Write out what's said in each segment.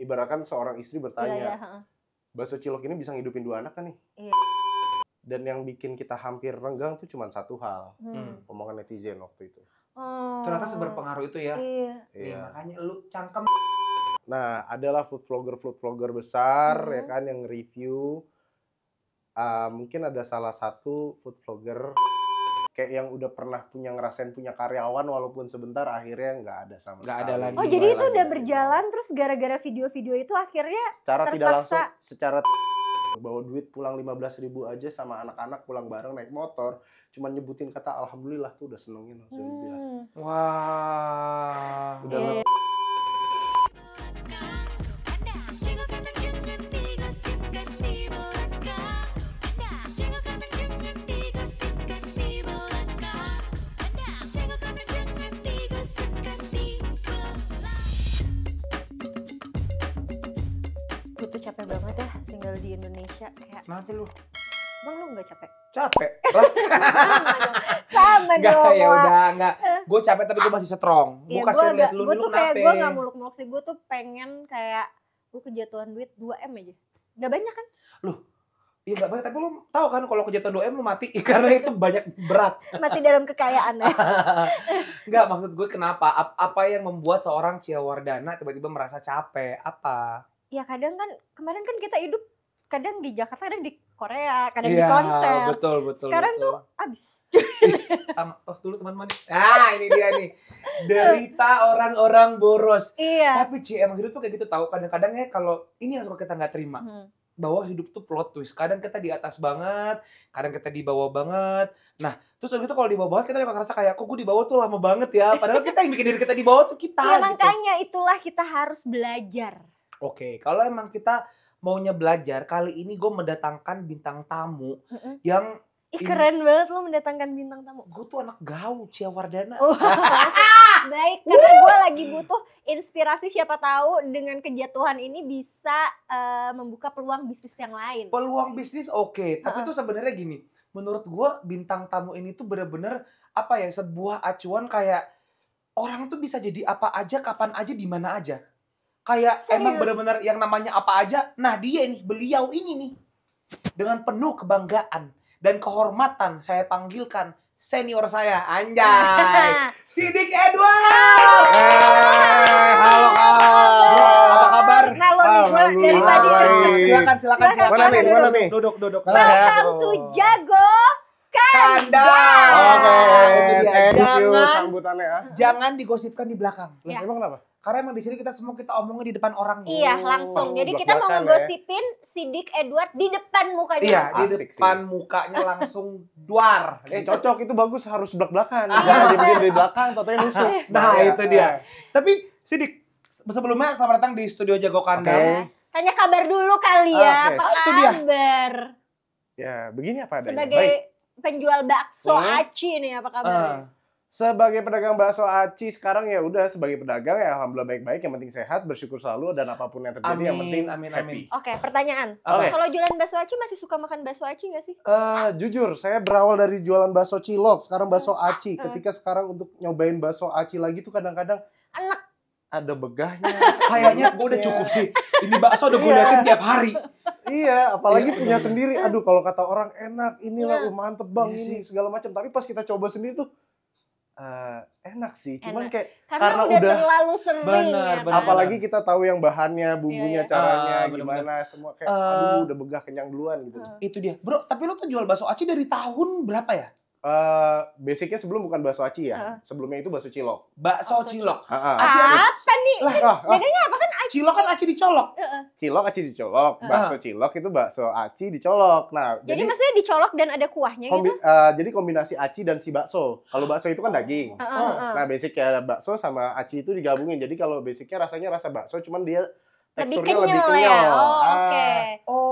ibaratkan seorang istri bertanya, Iya. bakso cilok ini bisa ngidupin 2 anak kan nih? Iya. Dan yang bikin kita hampir renggang tuh cuma satu hal, omongan netizen waktu itu. Oh. Ternyata seberpengaruh itu ya. Iya. Nih, makanya lu cangkem. Nah, adalah food vlogger besar ya kan yang review. Mungkin ada salah satu food vlogger kayak yang udah pernah ngerasain punya karyawan walaupun sebentar, akhirnya nggak ada sama Nggak sekali. ada lagi. Oh, jadi itu udah berjalan terus gara-gara video-video itu akhirnya secara tidak langsung, terpaksa. secara bawa duit pulang 15.000 aja sama anak-anak pulang bareng naik motor, cuman nyebutin kata alhamdulillah tuh udah senengin langsung bilang. Wah. Udah Iya. Gue tuh capek banget ya tinggal di Indonesia kayak. Kenapa lu? Bang, lu nggak capek? Capek. Lah, Sama enggak dong. ya Wak. udah enggak. Gue capek tapi gue masih strong. Gue Iya, kasih lihat lu gue dulu tuh kayak kenapa. gue nggak muluk-muluk sih, gue tuh pengen kayak gue kejatuhan duit 2M aja. Gak banyak kan? Iya enggak banyak, tapi lu tahu kan kalau kejatuhan 2M lu mati karena itu banyak berat. Mati dalam kekayaan ya. Enggak, maksud gue kenapa? Apa yang membuat seorang Cia Wardana tiba-tiba merasa capek? Apa? Ya kadang kan, kemarin kan kita hidup kadang di Jakarta, kadang di Korea, kadang di Iya, konser. betul. Sekarang betul. tuh abis. Sama tos dulu teman-teman. Ah, ini dia nih. Derita orang-orang boros. Iya. Tapi Ci, emang hidup tuh kayak gitu tahu. Kadang-kadang ya kalau ini yang suka kita nggak terima. Bahwa hidup tuh plot twist. Kadang kita di atas banget, kadang kita di bawah banget. Nah, terus udah gitu kalau di bawah banget kita juga ngerasa kayak kok gue di bawah tuh lama banget ya. Padahal kita yang bikin diri kita di bawah tuh kita. Iya, gitu. makanya itulah kita harus belajar. Oke, kalau emang kita maunya belajar, kali ini gue mendatangkan bintang tamu yang Ih, keren banget lo mendatangkan bintang tamu. gue tuh anak gaul, Cia Wardana. Oh. Baik, karena gue lagi butuh inspirasi, siapa tahu dengan kejatuhan ini bisa membuka peluang bisnis yang lain. Peluang bisnis oke, tapi tuh sebenarnya gini, menurut gue bintang tamu ini tuh bener-bener apa ya, sebuah acuan kayak orang tuh bisa jadi apa aja, kapan aja, di mana aja. Kayak Serius? emang bener-bener yang namanya apa aja, nah dia nih, beliau ini nih, dengan penuh kebanggaan dan kehormatan saya panggilkan senior saya, anjay, Siddiq Edward. Halo. Apa kabar? Nah lo nih, gue dari tadi. Silakan. Mana nih? Duduk. Welcome to Jago Kandang. Oke, Itu dia. thank you sambutannya ya. Jangan digosipkan di belakang. Loh, Ya. emang kenapa? Karena emang di sini kita semua kita omongin di depan orang. Iya, langsung. Jadi kita mau Blak-blakan ngegosipin Siddiq Edward di depan mukanya. Iya, langsung. di Asik depan mukanya langsung duar. Cocok, itu bagus, harus belak-belakan. Jangan diem di belakang, totonya nusuk. Nah, Bahaya. itu dia. Tapi Siddiq, sebelumnya selamat datang di studio Jago Kandang. Oke. Tanya kabar dulu kali ya, Oke. apa Itu dia. kabar? Ya, begini apa adanya. Sebagai Baik. penjual bakso Hmm. aci nih, apa kabar? Sebagai pedagang bakso aci sekarang ya udah sebagai pedagang ya alhamdulillah baik-baik, yang penting sehat, bersyukur selalu, dan apapun yang terjadi yang penting Amin. happy. Oke, pertanyaan. Oke. Kalau jualan bakso aci masih suka makan bakso aci nggak sih? Jujur, saya berawal dari jualan bakso cilok, sekarang bakso aci. Ketika sekarang untuk nyobain bakso aci lagi tuh kadang-kadang Enak. ada begahnya. Kayaknya gue udah cukup sih. Ini bakso udah gue Iya. liatin tiap hari. Iya, apalagi Iya, punya iya. sendiri. Aduh, kalau kata orang enak, inilah mantep bang, Iya ini segala macam. Tapi pas kita coba sendiri tuh enak sih. Cuman Enak. kayak Karena udah terlalu sering Bener, ya kan? apalagi kita tahu yang bahannya, bumbunya, Iya, iya. caranya Bener-bener. gimana, semua kayak aduh udah begah kenyang duluan gitu. Itu dia. Bro, tapi lo tuh jual bakso aci dari tahun berapa ya? Basicnya sebelum bukan bakso aci ya. Sebelumnya itu bakso cilok. Bakso Bakso cilok. Ah, Aci Apa nih? bedanya apa kan? Cilok kan aci dicolok. cilok aci dicolok, bakso cilok itu bakso aci dicolok. Nah, Jadi maksudnya dicolok dan ada kuahnya gitu? jadi kombinasi aci dan si bakso. Kalau bakso itu kan daging. Nah, basicnya bakso sama aci itu digabungin. Jadi kalau basicnya rasanya rasa bakso, cuman dia Lebih teksturnya lebih kenyal kenyal. ya? Oh, oke.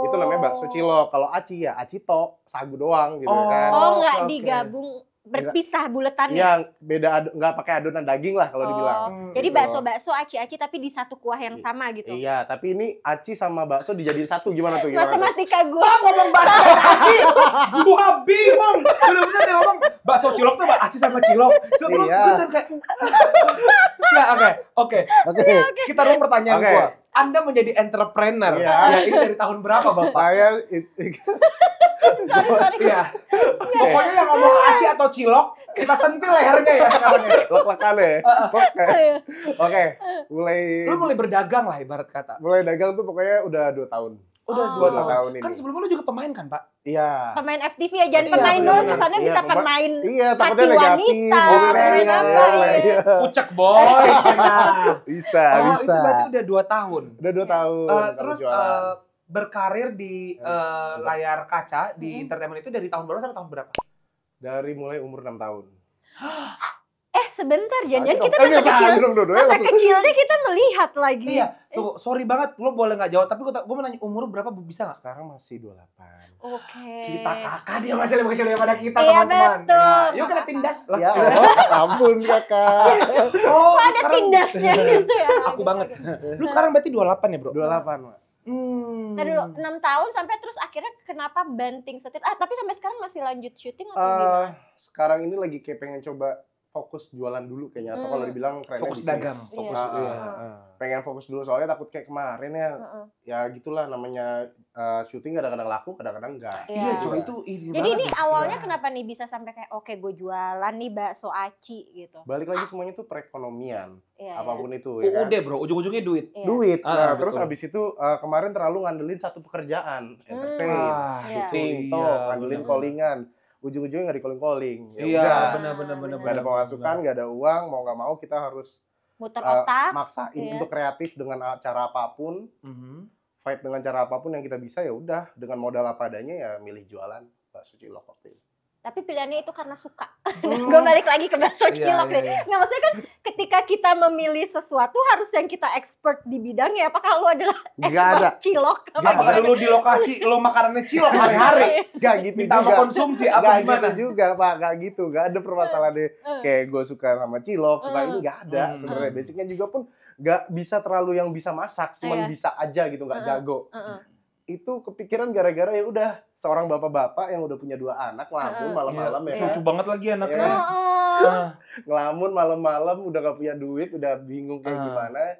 Itu namanya bakso cilok. Kalau aci ya aci tok, sagu doang gitu kan. Oh, nggak oke. digabung, berpisah buletannya? Iya, beda nggak pakai adonan daging lah kalau dibilang. Jadi Gitu. bakso-bakso aci-aci tapi di satu kuah yang sama gitu? Iya, tapi ini aci sama bakso dijadiin satu, gimana tuh? Gimana tuh? Matematika gue. Ngomong bakso aci, gua bingung. Bener-bener dia ngomong bakso cilok tuh aci sama cilok. Coba Iya. gue kayak. Nggak, oke. Oke. Kita dulu pertanyaan Oke. gua. Anda menjadi entrepreneur. Iya. Ya, ini dari tahun berapa, Bapak? Saya Sorry. Iya. Pokoknya yang ngomong aci atau cilok, kita sentil lehernya ya sekarang ya. lek-lekan ya. Oke, Lu mulai berdagang lah ibarat kata. mulai dagang tuh pokoknya udah 2 tahun. Udah Oh. 2 tahun. ini. Kan sebelumnya lu juga pemain kan, Pak? Iya. Pemain FTV ya, jangan Iya, pemain bener, dong, bener. kesannya Iya, bisa pemain Iya, hati takutnya negatif. wanita, Boleh, pemain iya, apa boleh, ya. iya. Fucek boy, cenah. Bisa, Oh, bisa. itu berarti udah 2 tahun. Udah 2 tahun. kalau Terus jualan. berkarir di layar kaca di Mm-mm. entertainment itu dari tahun berapa sampai tahun berapa? Dari mulai umur 6 tahun. Sebentar, jangan kita Enggak, masa kecil, dong dua-duanya masa langsung. kecilnya kita melihat lagi. Iya, tuh sorry banget, lo boleh nggak jawab, tapi gue mau nanya umur berapa bisa nggak? Sekarang masih 28. Oke. Kita kakak, dia masih lebih kecil daripada kita, Iya, teman-teman. betul. Ya, yuk kita tindas lah. Ya, ampun kakak. Oh, Kok ada tindasnya gitu ya? Aku banget. Lu sekarang berarti 28 ya, Bro? 28, Mak. Tadi dulu 6 tahun sampai terus akhirnya kenapa banting setir? Tapi sampai sekarang masih lanjut syuting atau gimana? Sekarang ini lagi kayak pengen coba fokus jualan dulu kayaknya, atau kalau dibilang kerennya Fokus bisnis. dagang, fokus. Iya. Iya. Pengen fokus dulu soalnya takut kayak kemarin ya. Heeh. Ya gitulah namanya, syuting kadang-kadang laku, kadang-kadang enggak. Iya, Iya. coy, itu ini Jadi banget ini deh. awalnya Iya. kenapa nih bisa sampai kayak oke gue jualan nih bakso aci gitu. Balik lagi semuanya tuh perekonomian, Iya. apapun itu ya kan. UUD, Bro, ujung-ujungnya duit. Iya. Duit. Ah, Nah, terus betul. habis itu kemarin terlalu ngandelin satu pekerjaan, entertain, Ah, Iya. syuting, iya, toh, ngandelin bener. callingan. Ujung-ujungnya nggak di calling-calling. Ya Iya, udah, benar-benar. nggak ada pemasukan, nggak ada uang, mau nggak mau kita harus Muter otak. maksain iya. untuk kreatif dengan cara apapun, fight dengan cara apapun yang kita bisa, ya udah dengan modal apa adanya ya milih jualan bakso cilok waktu itu. Tapi pilihannya itu karena suka. Gue balik lagi ke bakso Iya, cilok iya, nih. iya. Nggak, maksudnya kan ketika kita memilih sesuatu harus yang kita expert di bidangnya. Apakah lu adalah Nggak expert ada. cilok? Nggak Apa ada. dulu di lokasi lo makanannya cilok hari-hari? Gak gitu Minta juga. sama konsumsi apa Gak gimana? gitu juga, Pak. Gak gitu. Gak ada permasalahannya kayak gue suka sama cilok, suka ini gak ada. Sebenarnya basicnya juga pun gak bisa terlalu yang bisa masak, cuman Iya. bisa aja gitu, gak jago. Heeh. Itu kepikiran gara-gara ya udah seorang bapak-bapak yang udah punya 2 anak ngelamun malam-malam ya Iya. kan. Lucu banget lagi anaknya. Iya. Ah. Ngelamun malam-malam udah gak punya duit, udah bingung kayak gimana.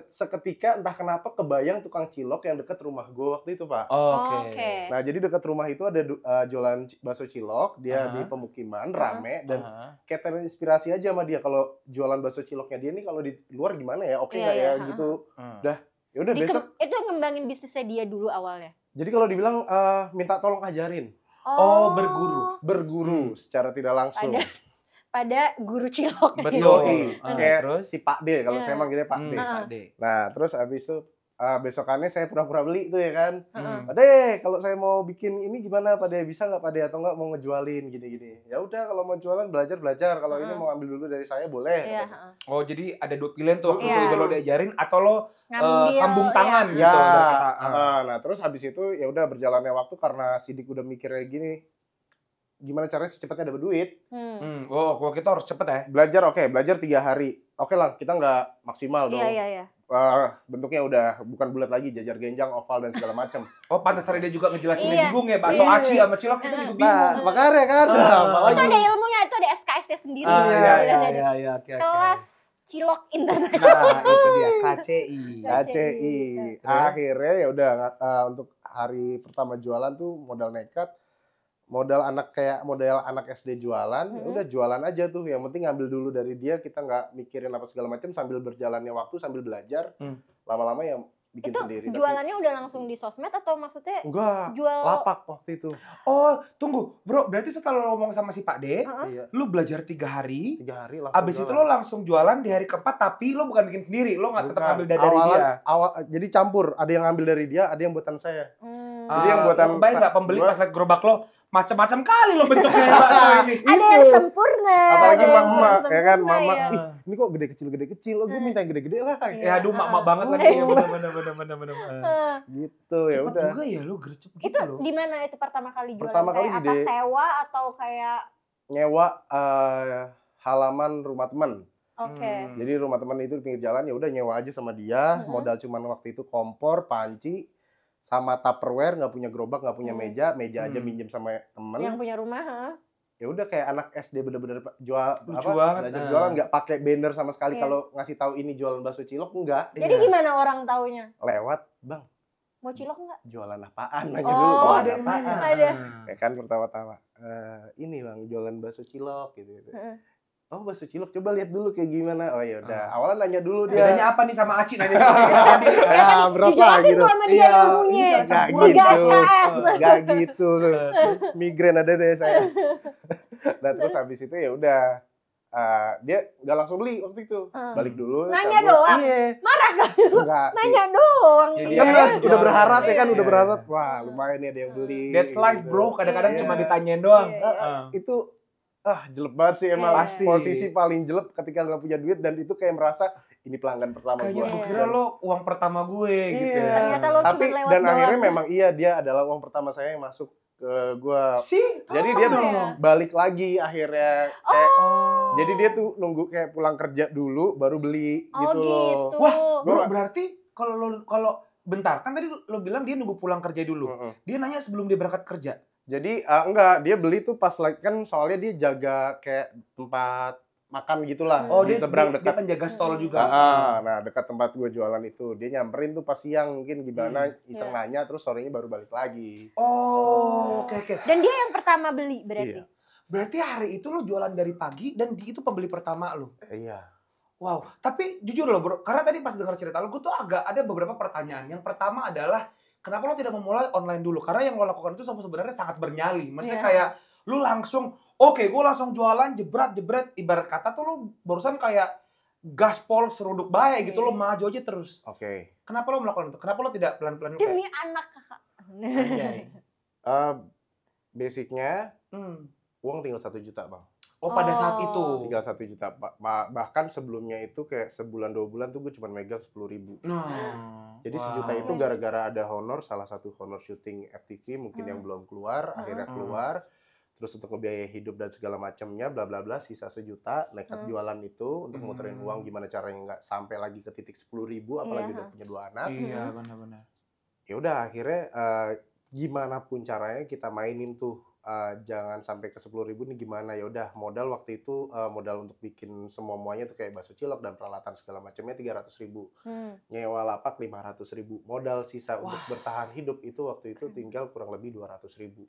Seketika entah kenapa kebayang tukang cilok yang deket rumah gue waktu itu, Pak. Oke. Nah, jadi dekat rumah itu ada jualan bakso cilok, dia di pemukiman, rame, dan kayak terinspirasi aja sama dia. Kalau jualan bakso ciloknya dia nih, kalau di luar gimana ya, oke nggak ya, gitu. Udah, ya udah besok. Itu ngembangin bisnisnya dia dulu awalnya. Jadi kalau dibilang minta tolong ajarin, Oh, berguru. berguru secara tidak langsung. Pada guru cilok. Betul. Yoi. Ah, Kayak terus? si Pak D, kalau Iya. saya manggilnya Pak D. Pak D. Nah, terus abis itu besokannya saya pura-pura beli tuh ya kan. Heeh. Pak De, kalau saya mau bikin ini gimana Pak De? Bisa nggak Pak De? Atau nggak mau ngejualin gini-gini? Ya udah, kalau mau jualan belajar. Kalau ini mau ambil dulu dari saya boleh. Iya, katanya. Oh, jadi ada 2 pilihan tuh waktu Iya. itu lo diajarin atau lo Ngambil, sambung iya. tangan Ya, gitu. berkata. nah terus habis itu ya udah berjalannya waktu karena Sidik udah mikirnya gini, gimana caranya secepatnya dapat duit? Oh, kalau kita harus cepet ya. Belajar, oke, belajar 3 hari. Oke lah, kita nggak maksimal dong. Iya. Bentuknya udah bukan bulat lagi, jajar genjang, oval dan segala macam. Oh, pantas tadi dia juga ngejelasinnya Iya. bingung ya. Bakso Iya. aci sama cilok kita juga bingung. Nah, makanya kan, Ah. apalagi. Itu ada ilmunya, itu ada SKS-nya sendiri. Ah, gitu. iya, Ada iya, oke. Kelas cilok internasional. Nah, itu dia KCI. KCI. Akhirnya ya udah untuk hari pertama jualan tuh modal nekat, modal anak SD jualan, ya udah jualan aja tuh. Yang penting ngambil dulu dari dia, kita nggak mikirin apa segala macam, sambil berjalannya waktu, sambil belajar. Lama-lama ya bikin Itu sendiri. jualannya udah langsung di sosmed atau maksudnya Enggak, jual lapak waktu itu. Oh, tunggu. Bro, berarti setelah lo ngomong sama si Pak D, Iya, lu belajar 3 hari, 3 hari langsung abis itu jualan. lo langsung jualan di hari keempat, tapi lo bukan bikin sendiri, lo nggak tetap Bukan. ambil dari Awalan- dia. jadi campur, ada yang ngambil dari dia, ada yang buatan saya. Jadi yang Ah, buatan lo bayang nggak pembeli gua- pas liat gerobak lo macam-macam kali lo bentuknya bakso ini. ada yang sempurna. Apalagi ada yang mama, ya kan, sempurna, mama, ya. ih ini kok gede kecil, oh gue minta yang gede-gede lah. Ya aduh, mak-mak banget lagi ya, bener-bener. Gitu ya Cepet udah. juga ya lo gercep gitu Itu lo. di mana itu pertama kali jualan? Pertama kali kayak di apa sewa atau kayak Nyewa halaman rumah teman. oke. Jadi rumah teman itu di pinggir jalan, ya udah nyewa aja sama dia. Modal cuman waktu itu kompor, panci, sama tupperware, nggak punya gerobak, nggak punya meja aja minjem sama temen. Yang punya rumah, Ya ya udah kayak anak SD bener-bener jual Lucu banget, belajar nah. jualan, nggak pakai banner sama sekali Iya. kalau ngasih tahu ini jualan bakso cilok, enggak. Jadi Iya. gimana orang taunya? Lewat, bang Mau cilok nggak? jualan apaan, nanya Oh. dulu Oh, jualan ada yang apaan. nanya. Ada. Ya kan pertama-tama, ini bang jualan bakso cilok gitu. Heeh. Oh bakso cilok, coba lihat dulu kayak gimana. Oh ya udah, Ah. awalnya nanya dulu dia. Bedanya apa nih sama Aci nanya tadi? Ya kan berapa dijelasin gitu. tuh sama dia Iya, ilmunya. ini Nggak campuran gitu. SKS. Nggak gitu. Migrain ada deh saya. Nah terus habis itu ya udah, dia nggak langsung beli waktu itu. Balik dulu. Nanya cabut. doang? Iya. Marah kan? Enggak sih. Nanya doang Jadi dia. Kan Iya. udah berharap ya kan, Iya. udah berharap. Wah lumayan nih ada yang beli. That's life gitu. bro, kadang-kadang Iya. cuma ditanyain doang. Iya, Ah, Heeh. Itu jelek banget sih emang. Pasti. Posisi paling jelek ketika nggak punya duit, dan itu kayak merasa ini pelanggan pertama Kayaknya gue. gue kira lo uang pertama gue gitu Iya. ya. Ternyata lo Tapi cuma lewat dan doang. akhirnya memang iya, dia adalah uang pertama saya yang masuk ke gue. Jadi dia iya. balik lagi akhirnya kayak, Oh. jadi dia tuh nunggu kayak pulang kerja dulu baru beli Oh gitu loh. gitu. Wah, bro, Gua- berarti kalau bentar, kan tadi lo bilang dia nunggu pulang kerja dulu. Heeh. Dia nanya sebelum dia berangkat kerja. Jadi enggak, dia beli tuh pas lagi kan, soalnya dia jaga kayak tempat makan gitulah Oh, di dia seberang dia dekat. penjaga stall juga. Nah dekat tempat gue jualan itu, dia nyamperin tuh pas siang mungkin gimana, iseng Iya. nanya, terus sorenya baru balik lagi. Oh, oke. Dan dia yang pertama beli berarti. Iya. Berarti hari itu lo jualan dari pagi dan itu pembeli pertama lo. Iya. Wow, tapi jujur loh bro, karena tadi pas dengar cerita lo, gue tuh agak ada beberapa pertanyaan. Yang pertama adalah, kenapa lo tidak memulai online dulu? Karena yang lo lakukan itu sebenarnya sangat bernyali. Maksudnya Iya. kayak, lo langsung, oke, gue langsung jualan, jebret, ibarat kata tuh lo barusan kayak gaspol seruduk baik gitu, lo maju aja terus. Oke. Kenapa lo melakukan itu? Kenapa lo tidak pelan-pelan kayak, Demi anak kakak. anjay. Basicnya Hmm. uang tinggal 1 juta bang. Oh, pada saat Oh. itu. Tinggal 1 juta. Bahkan sebelumnya itu kayak sebulan 2 bulan tuh gue cuma megang 10.000. Nah, Jadi wow. 1 juta itu gara-gara ada honor, salah satu honor syuting FTV mungkin yang belum keluar, akhirnya keluar. Terus untuk ngebiayai hidup dan segala macamnya, bla bla bla, sisa 1 juta, nekat jualan itu untuk muterin uang, gimana caranya nggak sampai lagi ke titik 10.000, apalagi Iya. udah punya 2 anak. Iya, benar-benar. Ya udah akhirnya gimana pun caranya kita mainin tuh, jangan sampai ke 10.000 nih gimana. Ya udah modal waktu itu, modal untuk bikin semuanya tuh kayak bakso cilok dan peralatan segala macamnya 300.000, nyewa lapak 500.000, modal sisa untuk bertahan hidup itu waktu itu tinggal kurang lebih 200.000.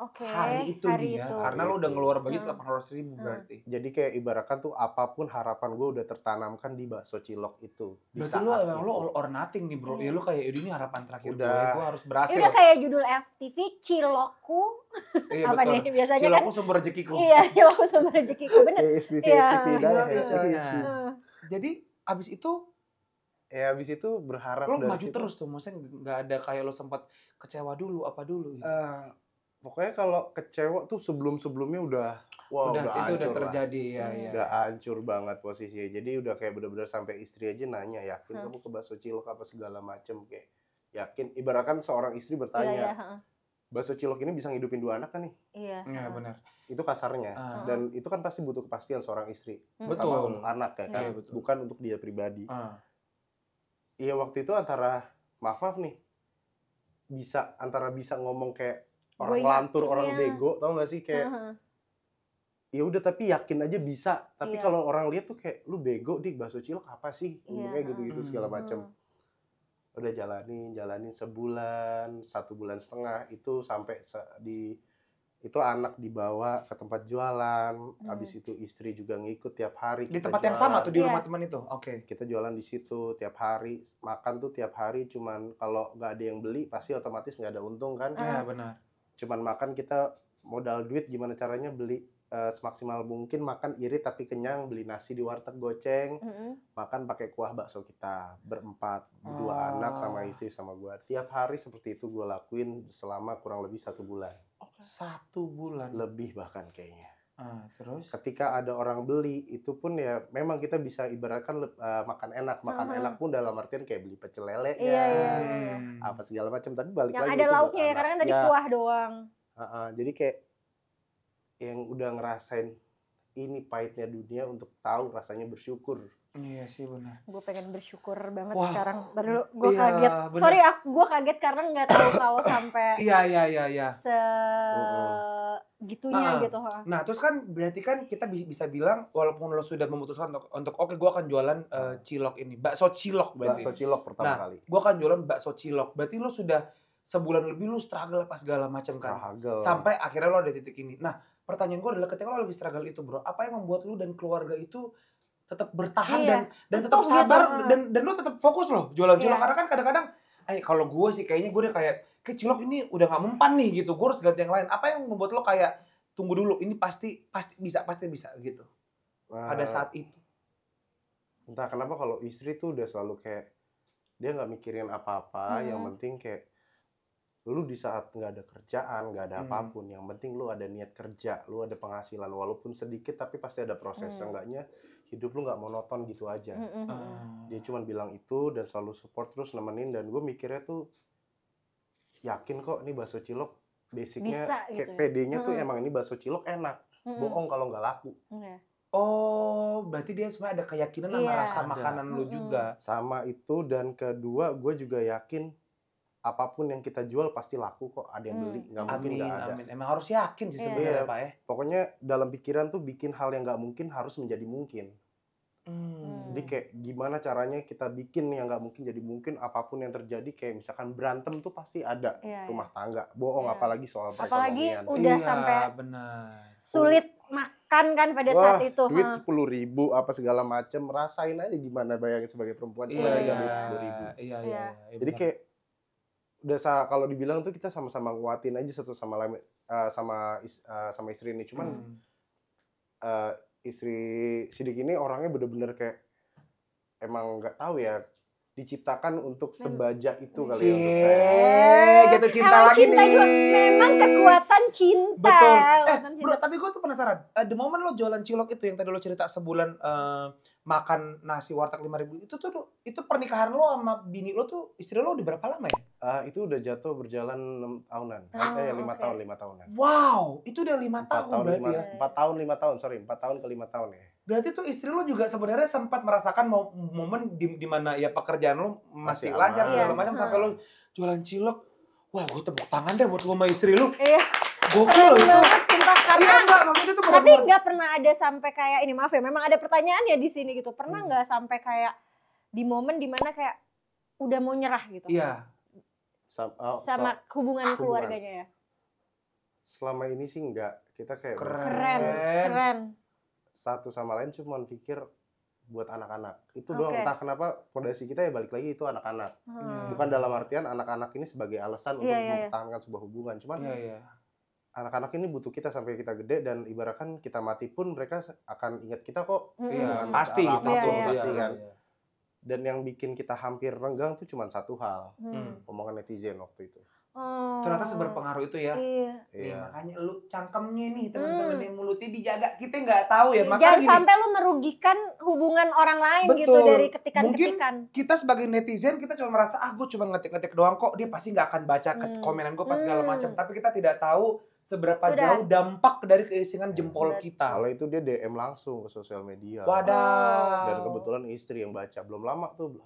Oke. Hari itu nih ya, karena lo udah ngeluar budget 800.000 berarti. Jadi kayak ibaratkan tuh apapun harapan gue udah tertanamkan di bakso cilok itu. Di Berarti lo saat emang itu. lo all or nothing nih bro. Ya lo kayak, ini harapan terakhir Udah. gue harus berhasil. Udah kayak judul FTV Cilokku. Iya, Apa betul. nih biasanya kan? Cilokku sumber rezekiku. Iya, Cilokku sumber rezekiku bener. FTV Iya. dah Iya, ya. iya. Heeh. Jadi abis itu Ya habis itu berharap lo dari maju situ. terus tuh. Maksudnya nggak ada kayak lo sempat kecewa dulu, apa dulu gitu. Pokoknya kalau kecewa tuh sebelum-sebelumnya udah itu hancur udah lah. terjadi ya. Udah hancur banget posisinya. Jadi udah kayak bener-bener sampai istri aja nanya, yakin kamu ke bakso cilok apa segala macem, kayak yakin. Ibaratkan seorang istri Iya, bertanya, iya, heeh. bakso cilok ini bisa ngidupin 2 anak kan nih? Iya. Iya heeh. benar. Itu kasarnya. Ah. Dan itu kan pasti butuh kepastian seorang istri. Betul. Terutama untuk anak ya kan, Iya, betul. bukan untuk dia pribadi. Ah. Iya waktu itu antara maaf nih, antara bisa ngomong kayak orang Gue ngelantur, yakin orang ya. bego, tau gak sih kayak Heeh. ya udah tapi yakin aja bisa. Tapi Iya. kalau orang lihat tuh kayak lu bego dik, bakso cilok apa sih? Iya, Untungnya gitu-gitu segala heeh. macam. Udah jalanin sebulan, 1,5 bulan itu sampai itu anak dibawa ke tempat jualan, habis itu istri juga ngikut tiap hari. Di kita tempat yang jualan. sama tuh di Iya. rumah teman itu. Oke. Kita jualan di situ tiap hari, makan tuh tiap hari, cuman kalau nggak ada yang beli pasti otomatis nggak ada untung kan. Iya benar. Cuman makan kita modal duit, gimana caranya beli semaksimal mungkin, makan irit tapi kenyang, beli nasi di warteg goceng, Heeh. makan pakai kuah bakso kita berempat, Oh. 2 anak sama istri sama gua. Tiap hari seperti itu gua lakuin selama kurang lebih 1 bulan, 1 bulan. lebih bahkan kayaknya. Terus? Ketika ada orang beli itu pun ya memang kita bisa ibaratkan makan enak enak pun dalam artian kayak beli pecel lele Iya, iya, iya. apa segala macam, tapi balik Yang lagi ada itu buat lauknya ya, anak. karena kan tadi Ya, kuah doang. jadi kayak yang udah ngerasain ini pahitnya dunia untuk tahu rasanya bersyukur. Iya sih benar. Gue pengen bersyukur banget Wah. sekarang. Ntar dulu, gue Iya, kaget. bener. Sorry, gue kaget karena nggak tahu kalau sampai Iya. se gitunya gitu. Nah, terus kan berarti kan kita bisa bilang walaupun lo sudah memutuskan untuk oke gue akan jualan cilok ini, bakso cilok berarti. Bakso cilok pertama kali. Gue akan jualan bakso cilok. Berarti lo sudah sebulan lebih lo struggle apa segala macam kan. Sampai akhirnya lo ada titik ini. Nah, pertanyaan gue adalah ketika lo lagi struggle itu, bro, apa yang membuat lo dan keluarga itu tetap bertahan dan tetap sabar dan lo tetap fokus lo jualan cilok karena kan kadang-kadang kalau gue sih kayaknya gue udah kayak cilok ini udah gak mempan nih gitu, gue harus ganti yang lain. Apa yang membuat lo kayak tunggu dulu, ini pasti bisa gitu pada saat itu? Entah kenapa kalau istri tuh udah selalu kayak dia nggak mikirin apa-apa, yang penting kayak lu di saat nggak ada kerjaan, nggak ada apapun, yang penting lu ada niat kerja, lu ada penghasilan walaupun sedikit tapi pasti ada proses. Seenggaknya hidup lu nggak monoton gitu aja. Dia cuma bilang itu dan selalu support terus nemenin, dan gue mikirnya tuh yakin kok ini bakso cilok basicnya kayak PD-nya tuh emang ini bakso cilok enak. Bohong kalau nggak laku. Oh, berarti dia sebenarnya ada keyakinan sama rasa makanan lu juga. Sama itu, dan kedua gue juga yakin apapun yang kita jual pasti laku kok, ada yang beli, nggak mungkin nggak ada. Amin. Emang harus yakin sih sebenarnya Pak ya. Pokoknya dalam pikiran tuh bikin hal yang nggak mungkin harus menjadi mungkin. Jadi kayak gimana caranya kita bikin yang nggak mungkin jadi mungkin, apapun yang terjadi, kayak misalkan berantem tuh pasti ada rumah tangga. Bohong apalagi soal perekonomian. Apalagi udah sampai sulit makan kan pada saat itu. Duit 10.000 apa segala macem, rasain aja gimana, bayangin sebagai perempuan cuma dagang duit 10.000. Jadi kayak udah kalau dibilang tuh kita sama-sama nguatin aja satu sama lain, sama istri ini. Cuman istri Sidik ini orangnya bener-bener kayak emang nggak tahu ya, diciptakan untuk sebaja itu kali ya untuk saya. Jatuh cinta emang lagi cinta nih. Memang kekuatan cinta. Betul. Bro, tapi gue tuh penasaran. The moment lo jualan cilok itu yang tadi lo cerita sebulan makan nasi warteg 5.000 itu pernikahan lo sama bini lo tuh, istri lo udah berapa lama ya? Itu udah jatuh berjalan 6 tahunan. 5 tahunan. Wow, itu udah 5 tahun berarti ya. 4 tahun 5 tahun, 4 tahun ke 5 tahun ya. Berarti tuh istri lo juga sebenarnya sempat merasakan momen di mana ya pekerjaan lo masih lancar segala macam sampai lo jualan cilok. Wah, gue tepuk tangan deh buat lo sama istri lo. Iya. Gokil itu. Sumpah, karena maksudnya tuh tapi nggak pernah ada sampai kayak ini, maaf ya, memang ada pertanyaan ya di sini gitu. Pernah nggak sampai kayak di momen dimana kayak udah mau nyerah gitu? Iya. Sama hubungan keluarganya ya? Selama ini sih enggak. Kita kayak keren. Satu sama lain cuma pikir buat anak-anak. Itu doang, entah kenapa fondasi kita ya balik lagi itu anak-anak. Bukan dalam artian anak-anak ini sebagai alasan untuk mempertahankan sebuah hubungan. Cuman anak-anak ini butuh kita sampai kita gede, dan ibaratkan kita mati pun mereka akan ingat kita kok. Pasti kan. Dan yang bikin kita hampir renggang tuh cuma satu hal. Omongan netizen waktu itu. Ternyata seberpengaruh itu ya. Iya. Makanya lu cangkemnya nih teman-teman yang mulutnya dijaga, kita nggak tahu ya. Jangan sampai lu merugikan hubungan orang lain gitu dari ketikan-ketikan. Mungkin kita sebagai netizen kita cuma merasa gue cuma ngetik-ngetik doang kok, dia pasti nggak akan baca komenan gue pas segala macam. Tapi kita tidak tahu seberapa jauh dampak dari keisengan jempol kita. Kalau itu dia DM langsung ke sosial media. Wadah. Dan kebetulan istri yang baca. Belum lama tuh,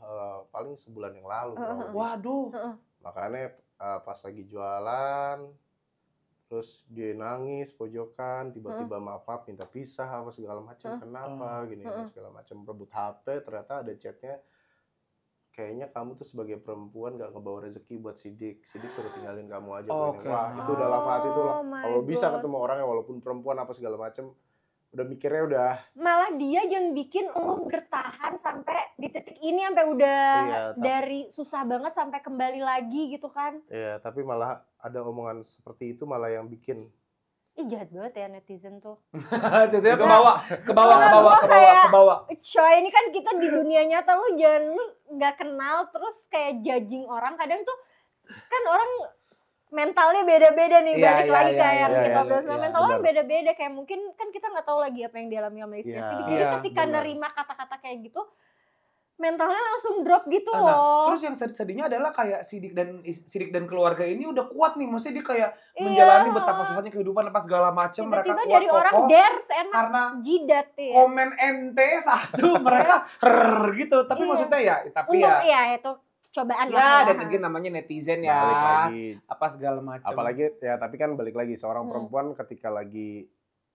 paling sebulan yang lalu. Waduh. Makanya pas lagi jualan, terus dia nangis pojokan, tiba-tiba maaf minta pisah apa segala macam. Kenapa gini segala macam, rebut HP. Ternyata ada chatnya, kayaknya kamu tuh sebagai perempuan gak ngebawa rezeki buat Sidik suruh tinggalin kamu aja. Wah, itu dalam hati tuh lah, kalau bisa ketemu orangnya walaupun perempuan apa segala macam, udah mikirnya udah. Malah dia yang bikin lu bertahan sampai di titik ini, sampai udah dari susah banget sampai kembali lagi gitu kan. Iya, tapi malah ada omongan seperti itu malah yang bikin. Jahat banget ya netizen tuh. Jatuhnya ke bawah. Coy, ini kan kita di dunia nyata, lu nggak kenal terus kayak judging orang. Kadang tuh kan orang mentalnya beda-beda nih, balik lagi kayak kita berusaha mental orang beda-beda, kayak mungkin kan kita nggak tahu lagi apa yang dialami sama istrinya Sidik. Jadi ketika nerima kata-kata kayak gitu, mentalnya langsung drop gitu loh. Terus yang sedihnya adalah kayak Sidik dan keluarga ini udah kuat nih, maksudnya dia kayak menjalani betapa susahnya kehidupan apa segala macam. Mereka kuat dari orang enak karena jidat ya. Komen ente satu mereka gitu. Tapi maksudnya ya, tapi untung, ya itu cobaan Ya, lah. dan again namanya netizen ya. Balik lagi. Apa segala macam. Apalagi ya, tapi kan balik lagi seorang perempuan ketika lagi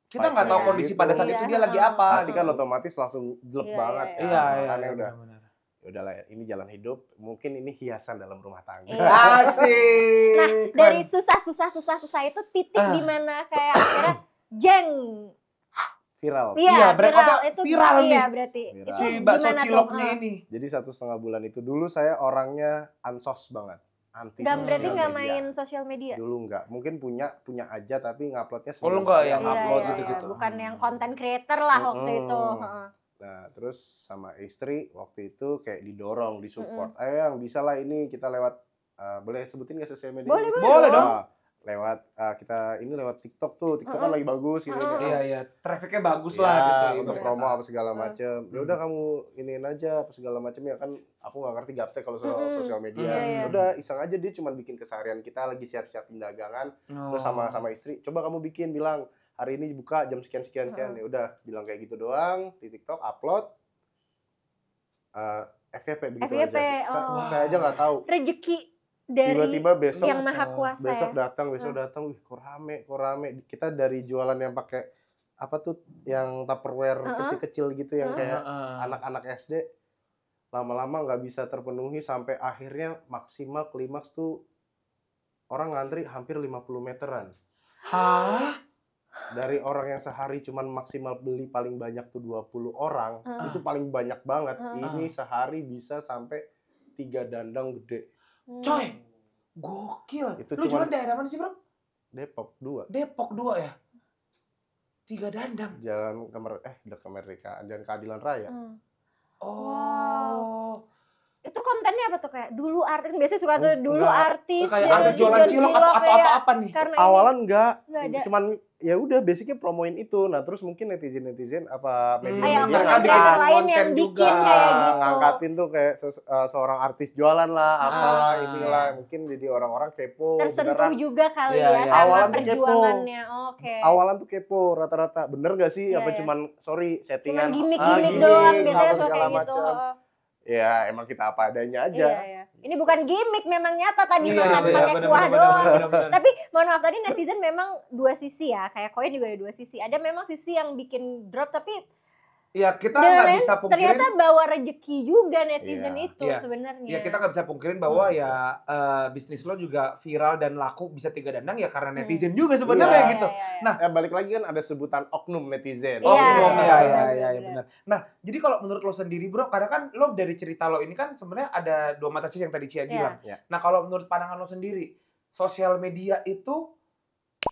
kita nggak tahu fight kondisi gitu, pada saat itu dia lagi apa. hati kan otomatis langsung jelek Iya, banget iya, kan. Iya, Makanya udah benar-benar. ya udahlah ya, ini jalan hidup, mungkin ini hiasan dalam rumah tangga. Iya. Asik. Nah, dari susah itu titik di mana kayak akhirnya jeng. Viral. Iya, berarti viral ada itu viral nih. Iya, berarti. Viral. Itu Si bakso gimana tuh? ciloknya ini. Jadi 1,5 bulan itu dulu saya orangnya ansos banget. Anti Berarti sosial nggak media. main sosial media. Dulu enggak. Mungkin punya aja tapi nguploadnya Oh, lu seminggu nggak sekali. yang upload Iya, gitu-gitu. bukan yang content creator lah waktu itu. Heeh. Nah, terus sama istri waktu itu kayak didorong, disupport. Ayo yang bisa lah ini kita lewat boleh sebutin nggak sosial media? Boleh, Boleh dong. Lewat kita ini lewat TikTok tuh. TikTok kan lagi bagus gitu. Iya, trafficnya bagus Ya, lah gitu. untuk promo apa segala macem. Ya udah kamu iniin aja apa segala macem ya kan. Aku nggak ngerti gaptek kalau soal sosial media. Iya. Ya udah iseng aja dia cuma bikin keseharian kita lagi siap-siapin dagangan. Terus sama istri, coba kamu bikin bilang hari ini buka jam sekian. Ya udah bilang kayak gitu doang di TikTok upload. FYP begitu FYP, aja. oh. Saya aja nggak tahu. Rezeki dari Tiba-tiba besok yang maha kuasa besok ya. datang, wih kok rame. Kita dari jualan yang pakai apa tuh yang Tupperware kecil-kecil gitu yang kayak anak-anak SD, lama-lama nggak bisa terpenuhi sampai akhirnya maksimal klimaks tuh orang ngantri hampir 50 meteran. Hah? Dari orang yang sehari cuman maksimal beli paling banyak tuh 20 orang, itu paling banyak banget. Ini sehari bisa sampai 3 dandang gede. Coy, gokil. Itu Lu cuman- jualan daerah mana sih, Bro? Depok 2. Depok 2 ya? 3 dandang. Jalan kemerdekaan dan keadilan raya. Oh. Itu kontennya apa tuh kayak dulu artis biasanya suka tuh dulu enggak. artis Kayak ya, artis jualan cilok atau ya. apa nih? Karena Awalan enggak ada. cuman ya udah basicnya promoin itu. Nah terus mungkin netizen apa media Ayo, mereka konten bikin kreator lain konten yang juga. bikin kayak gitu. ngangkatin tuh kayak seorang artis jualan lah, apalah inilah, mungkin jadi orang-orang kepo. Tersentuh beneran. juga kali Iya, ya iya. sama Awalan tuh kepo. perjuangannya. Oke. Awalan tuh kepo rata-rata. Bener gak sih? Iya, apa iya. cuman sorry settingan? Cuman gimmick-gimmick gimmick, doang biasanya apa suka segala kayak gitu. macam. Ya emang kita apa adanya aja. Iya. Ini bukan gimmick, memang nyata tadi Iya, makan iya, pakai bener, kuah bener, doang. bener, bener. Tapi mohon maaf tadi netizen memang dua sisi ya, kayak koin juga ada dua sisi. Ada memang sisi yang bikin drop tapi Ya kita dan nggak lain bisa pungkirin. ternyata bawa rezeki juga netizen Iya. itu Iya. sebenarnya. Ya kita nggak bisa pungkirin bahwa Nggak ya bisnis lo juga viral dan laku bisa 3 dandang ya karena netizen juga sebenarnya Iya. gitu. Nah, Ya balik lagi kan ada sebutan oknum netizen. Iya, Oknum, iya, ya, benar, ya, benar. benar. Nah, jadi kalau menurut lo sendiri bro, karena kan lo dari cerita lo ini kan sebenarnya ada 2 mata sisi yang tadi Cia bilang. Iya. Nah, kalau menurut pandangan lo sendiri, sosial media itu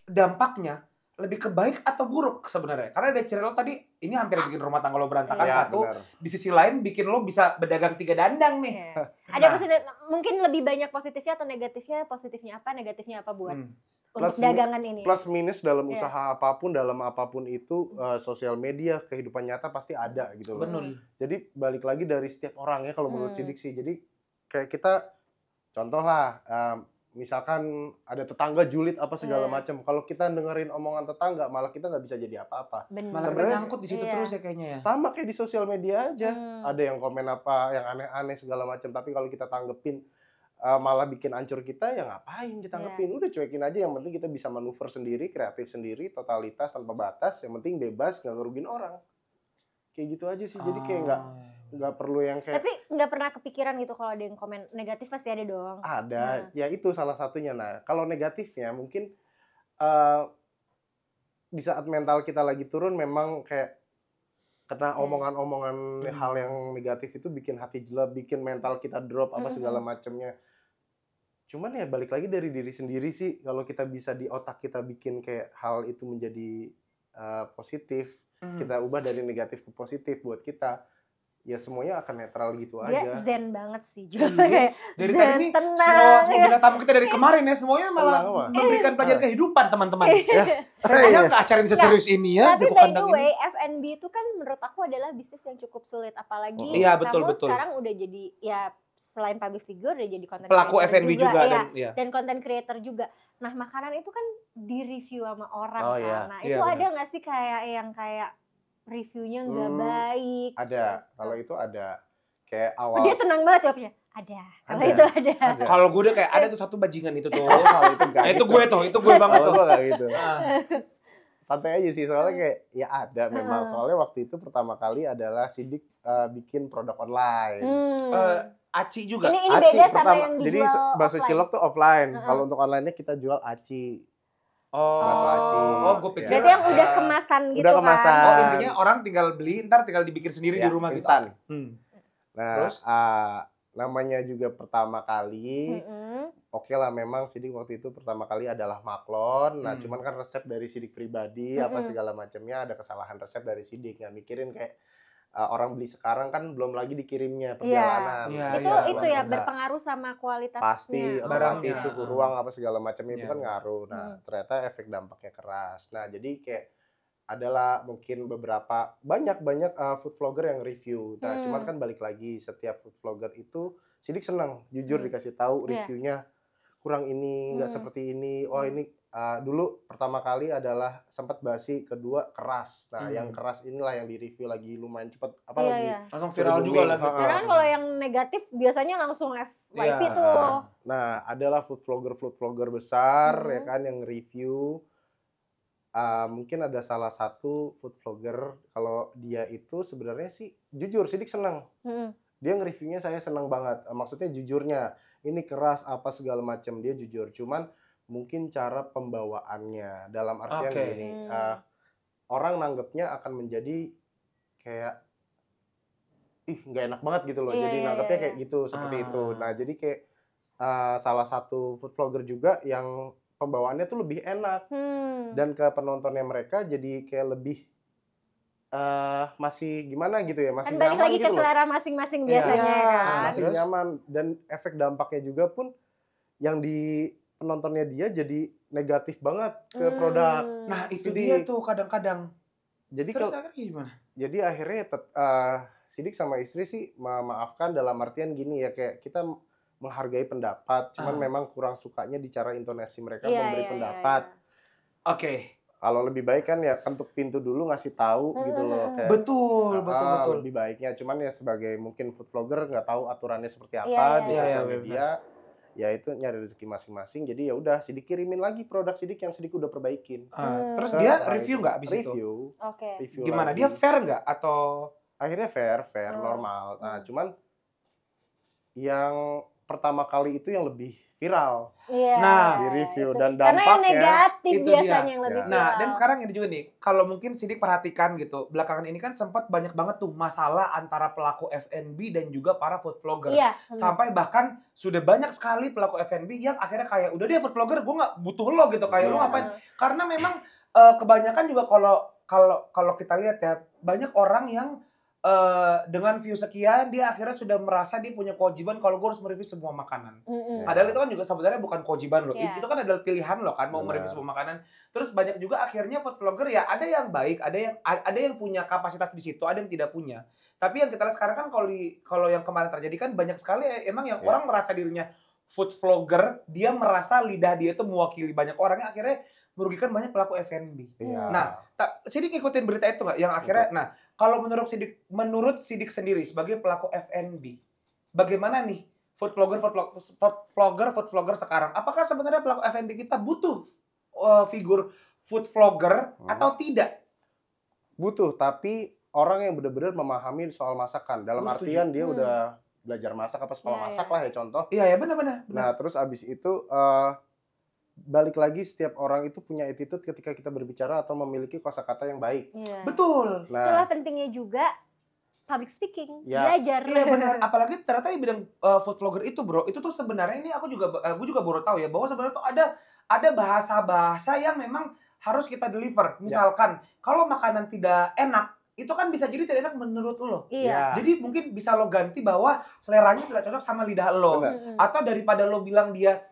dampaknya lebih ke baik atau buruk sebenarnya? Karena dari cerita lo tadi, ini hampir bikin rumah tangga lo berantakan Iya, satu, benar. di sisi lain bikin lo bisa berdagang 3 dandang nih. Iya. Ada Nah. positif, mungkin lebih banyak positifnya atau negatifnya? Positifnya apa, negatifnya apa buat untuk Plus- dagangan ini? Plus minus dalam Iya. usaha apapun, dalam apapun itu sosial media, kehidupan nyata pasti ada gitu loh. Benar. Jadi balik lagi dari setiap orang ya kalau menurut Hmm. Sidik sih. Jadi kayak kita contoh lah misalkan ada tetangga julid apa segala macam. Kalau kita dengerin omongan tetangga malah kita nggak bisa jadi apa-apa. Benar. Malah kita Sebenarnya nyangkut di situ iya. terus ya kayaknya ya. Sama kayak di sosial media aja. Hmm. Ada yang komen apa yang aneh-aneh segala macam. Tapi kalau kita tanggepin malah bikin hancur kita ya ngapain ditanggepin. Udah cuekin aja, yang penting kita bisa manuver sendiri, kreatif sendiri, totalitas tanpa batas. Yang penting bebas, nggak ngerugin orang. Kayak gitu aja sih. Jadi kayak nggak perlu yang kayak Tapi nggak pernah kepikiran gitu kalau ada yang komen negatif pasti ada dong. ada. Ya itu salah satunya. Nah kalau negatifnya mungkin di saat mental kita lagi turun memang kayak kena omongan-omongan hal yang negatif itu bikin hati jelek, bikin mental kita drop apa segala macamnya. Cuman ya balik lagi dari diri sendiri sih. Kalau kita bisa di otak kita bikin kayak hal itu menjadi positif, kita ubah dari negatif ke positif buat kita, ya semuanya akan netral gitu Dia aja. zen banget sih juga. Iya. Kayak Dari zen, tadi nih, tenang. semua bintang tamu kita dari kemarin ya, semuanya malah Tenang, apa? memberikan pelajaran kehidupan teman-teman. Ya. Kayaknya nggak acara yang serius ini ya, Tapi Joko by Kandang the way, ini. F&B itu kan menurut aku adalah bisnis yang cukup sulit. Apalagi Iya, betul, kamu betul. sekarang udah jadi, ya selain public figure, udah jadi content Pelaku creator F&B juga iya. dan ya. Dan content creator juga. Nah makanan itu kan di-review sama orang Oh, kan. iya. Nah Iya, itu benar. ada nggak sih kayak yang kayak reviewnya nggak Hmm, baik? Ada, kalau itu ada kayak Oh, awal. dia tenang banget jawabnya. Ada. Kalau itu ada. Kalau gue udah kayak ada tuh satu bajingan itu tuh. Kalau itu enggak. Itu gue tuh, itu gue banget tuh. Kalau gue enggak gitu. Santai aja sih, soalnya kayak ya ada memang. Soalnya waktu itu pertama kali adalah Sidik bikin produk online. Aci juga. Ini Aci beda sama pertama. yang Jadi dijual bakso offline. cilok tuh offline. Kalau untuk online-nya kita jual aci. Bakso aci. Oh, gue pikir. Berarti yang udah kemasan gitu Udah kemasan. kan. Oh, intinya orang tinggal beli, ntar tinggal dibikin sendiri di rumah instan. gitu. Nah, terus? namanya juga pertama kali. Oke lah, memang Sidik waktu itu pertama kali adalah maklon. Nah, cuman kan resep dari Sidik pribadi, apa segala macamnya, ada kesalahan resep dari Sidik. Nggak mikirin kayak orang beli sekarang kan belum lagi dikirimnya perjalanan. Itu ya berpengaruh sama kualitasnya. Pasti barangnya. otomatis suhu ruang apa segala macamnya itu kan ngaruh. Nah, ternyata efek dampaknya keras. Nah, jadi kayak adalah mungkin banyak food vlogger yang review. Nah, cuman kan balik lagi, setiap food vlogger itu Sidik senang jujur dikasih tahu reviewnya kurang ini, nggak seperti ini. Oh, ini dulu pertama kali adalah sempat basi, kedua keras. Nah, yang keras inilah yang di-review lagi lumayan cepat, apalagi langsung viral juga lah. Karena kan kalau yang negatif biasanya langsung FYP tuh. Nah, adalah food vlogger besar ya kan yang review. Mungkin ada salah satu food vlogger, kalau dia itu sebenarnya sih jujur Sidik senang. Dia nge-reviewnya saya senang banget. Maksudnya jujurnya, ini keras apa segala macam, dia jujur. Cuman mungkin cara pembawaannya dalam artian gini, orang nanggepnya akan menjadi kayak nggak enak banget gitu loh. Jadi nanggepnya kayak gitu, seperti itu. Nah, jadi kayak salah satu food vlogger juga yang pembawaannya tuh lebih enak. Dan ke penontonnya mereka jadi kayak lebih masih gimana gitu ya, masih kan balik nyaman lagi gitu ke loh. selera masing-masing biasanya kan. Masih nyaman, dan efek dampaknya juga pun yang di penontonnya dia jadi negatif banget ke produk. Nah, itu dia tuh kadang-kadang. Jadi terus akhirnya gimana? Jadi akhirnya Sidik sama istri sih memaafkan dalam artian gini ya, kayak kita menghargai pendapat, cuman memang kurang sukanya di cara intonasi mereka memberi pendapat. Oke. Kalau lebih baik kan ya ketuk pintu dulu, ngasih tahu gitu loh. Kayak, betul. Lebih baiknya. Cuman ya sebagai mungkin food vlogger nggak tahu aturannya seperti apa di sosial media. Ya itu nyari rezeki masing-masing. Jadi ya udah Sidik kirimin lagi produk Sidik yang Sidik udah perbaikin. Terus dia review nggak abis itu? Review Gimana? lagi. Dia fair nggak atau? Akhirnya fair normal. Nah, cuman yang pertama kali itu yang lebih viral. Nah, di review itu. dan Karena yang dampaknya negatif itu biasanya dia. yang lebih viral. Nah, dan sekarang ini juga nih, kalau mungkin Sidik perhatikan gitu, belakangan ini kan sempat banyak banget tuh masalah antara pelaku F&B dan juga para food vlogger. Sampai bahkan sudah banyak sekali pelaku F&B yang akhirnya kayak udah deh food vlogger, gue nggak butuh lo gitu, kayak lo ngapain? Karena memang kebanyakan juga kalau kita lihat ya, banyak orang yang dengan view sekian dia akhirnya sudah merasa dia punya kewajiban kalau gue harus mereview semua makanan. Padahal itu kan juga sebenarnya bukan kewajiban lo. Itu kan adalah pilihan lo kan mau mereview semua makanan. Terus banyak juga akhirnya food vlogger ya ada yang baik, ada yang punya kapasitas di situ, ada yang tidak punya. Tapi yang kita lihat sekarang kan kalau yang kemarin terjadi kan banyak sekali emang yang orang merasa dirinya food vlogger, dia merasa lidah dia itu mewakili banyak orang yang akhirnya merugikan banyak pelaku F&B. Nah, Sidik ngikutin berita itu nggak? Yang akhirnya, nah kalau menurut Sidik sendiri sebagai pelaku F&B, bagaimana nih food vlogger sekarang? Apakah sebenarnya pelaku F&B kita butuh figur food vlogger atau tidak? Butuh, tapi orang yang benar-benar memahami soal masakan. Dalam artian dia udah belajar masak apa sekolah masak lah ya contoh. Iya benar. Nah terus abis itu balik lagi setiap orang itu punya attitude ketika kita berbicara atau memiliki kosakata yang baik. Betul. Nah, itulah pentingnya juga public speaking, belajar. Iya benar. Apalagi ternyata di bidang food vlogger itu bro, itu tuh sebenarnya ini gue juga baru tahu ya bahwa sebenarnya tuh ada bahasa-bahasa yang memang harus kita deliver. Misalkan kalau makanan tidak enak, itu kan bisa jadi tidak enak menurut lo. Jadi mungkin bisa lo ganti bahwa seleranya tidak cocok sama lidah lo. Atau daripada lo bilang dia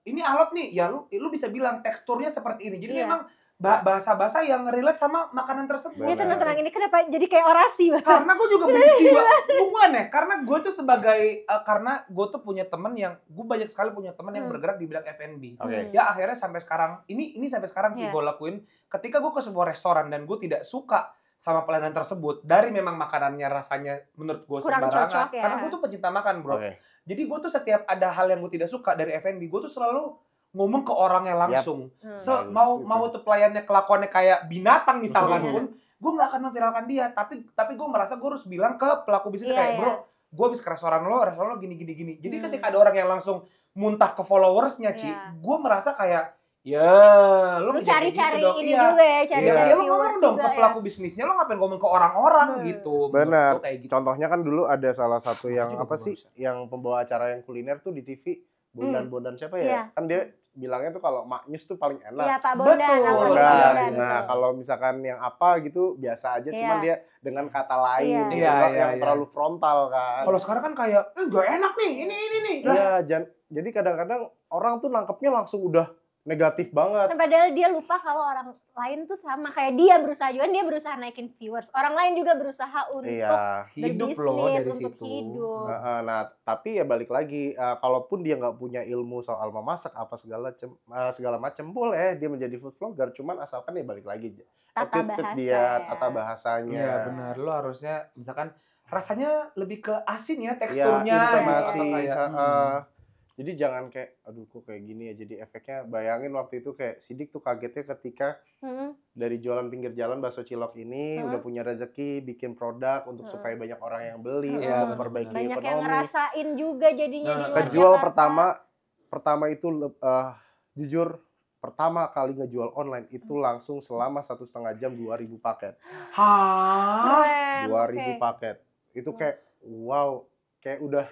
ini alot nih, ya lu bisa bilang teksturnya seperti ini. Jadi memang bahasa-bahasa yang relate sama makanan tersebut. Ini tenang-tenang ini kenapa jadi kayak orasi? Karena gue juga benci bukan ya, karena gue tuh sebagai karena gue tuh punya temen yang gue banyak sekali punya temen yang bergerak di bidang F&B. Ya akhirnya sampai sekarang ini sampai sekarang gue lakuin ketika gue ke sebuah restoran dan gue tidak suka sama pelayanan tersebut dari memang makanannya rasanya menurut gue Kurang sembarangan. cocok ya. Karena gue tuh pecinta makan, bro. Jadi gue tuh setiap ada hal yang gue tidak suka dari F&B, gue tuh selalu ngomong ke orangnya langsung. Mau tuh pelayannya kelakuannya kayak binatang misalkan pun, gue nggak akan memviralkan dia. Tapi gue merasa gue harus bilang ke pelaku bisnis kayak, bro, gue habis ke restoran lo gini. Jadi ketika ada orang yang langsung muntah ke followersnya, Ci, gue merasa kayak, ya, lu cari-cari gitu ini juga ya, cari ya, lu viewers ngomong dong juga ke pelaku bisnisnya, lu ngapain ngomong ke orang-orang gitu. Benar. Gitu. Contohnya kan dulu ada salah satu yang apa sih, yang pembawa acara yang kuliner tuh di TV, Bondan siapa ya? Kan dia bilangnya tuh kalau Maknyus tuh paling enak. Iya, Pak Bondan. Bondan. Nah, kalau misalkan yang apa gitu biasa aja, cuman dia dengan kata lain gitu, yang terlalu frontal kan. Kalau sekarang kan kayak, gak enak nih, ini nih. Iya, jadi kadang-kadang orang tuh nangkepnya langsung udah negatif banget. Dan padahal dia lupa kalau orang lain tuh sama kayak dia berusaha juga, dia berusaha naikin viewers. Orang lain juga berusaha untuk hidup berbisnis, loh dari untuk situ. hidup. Nah, tapi ya balik lagi, kalaupun dia nggak punya ilmu soal memasak apa segala macam boleh dia menjadi food vlogger, cuman asalkan ya balik lagi Tata bahasa dia, tata bahasanya. Iya benar, lo harusnya misalkan rasanya lebih ke asin ya teksturnya. Ya, intonasi. Jadi jangan kayak, aduh kok kayak gini ya. Jadi efeknya, bayangin waktu itu kayak Sidik tuh kagetnya ketika dari jualan pinggir jalan bakso cilok ini udah punya rezeki bikin produk untuk supaya banyak orang yang beli, untuk memperbaiki banyak ekonomi. Yang ngerasain juga jadinya di luar Kejual Jakarta. pertama itu jujur pertama kali ngejual online itu langsung selama 1,5 jam 2.000 paket. Hah? 2.000 paket. Itu kayak wow, kayak udah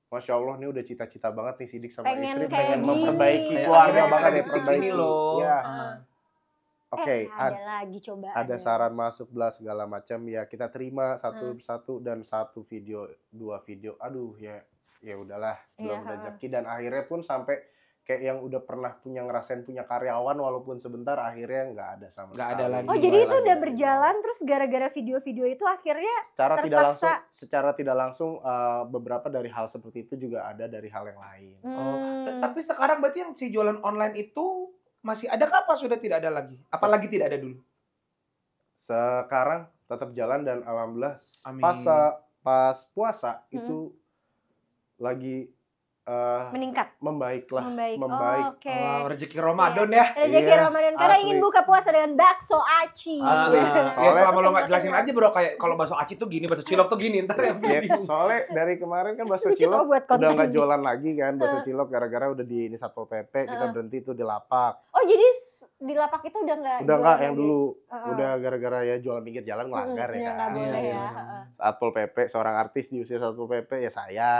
Masya Allah nih udah cita-cita banget nih Sidik sama istri pengen memperbaiki keluarga banget ya, perbaiki loh. Ya. Oke, ada lagi coba. Ada saran masuk belah segala macam ya kita terima satu dan 2 video. Aduh ya udahlah, belum rezeki dan akhirnya pun sampai kayak yang udah pernah ngerasain punya karyawan walaupun sebentar akhirnya nggak ada sama sekali. Ada lagi. Oh jadi itu udah berjalan terus gara-gara video-video itu akhirnya secara tidak langsung beberapa dari hal seperti itu juga ada dari hal yang lain. Tapi sekarang berarti yang si jualan online itu masih ada apa sudah tidak ada lagi? Apalagi tidak ada dulu? Sekarang tetap jalan dan alhamdulillah pas puasa itu lagi membaik. Rezeki Ramadan ya. Rezeki Ramadan karena ingin buka puasa dengan bakso aci. Ya selama lo nggak jelasin aja bro, kayak kalau bakso aci tuh gini, bakso cilok tuh gini, ntar yang soalnya dari kemarin kan bakso cilok udah nggak jualan lagi kan, bakso cilok gara-gara udah di Satpol PP kita berhenti tuh di lapak. Oh jadi di lapak itu udah nggak yang dulu udah gara-gara ya jualan pinggir jalan melanggar ya kan. Satpol PP, seorang artis diusir Satpol PP ya saya.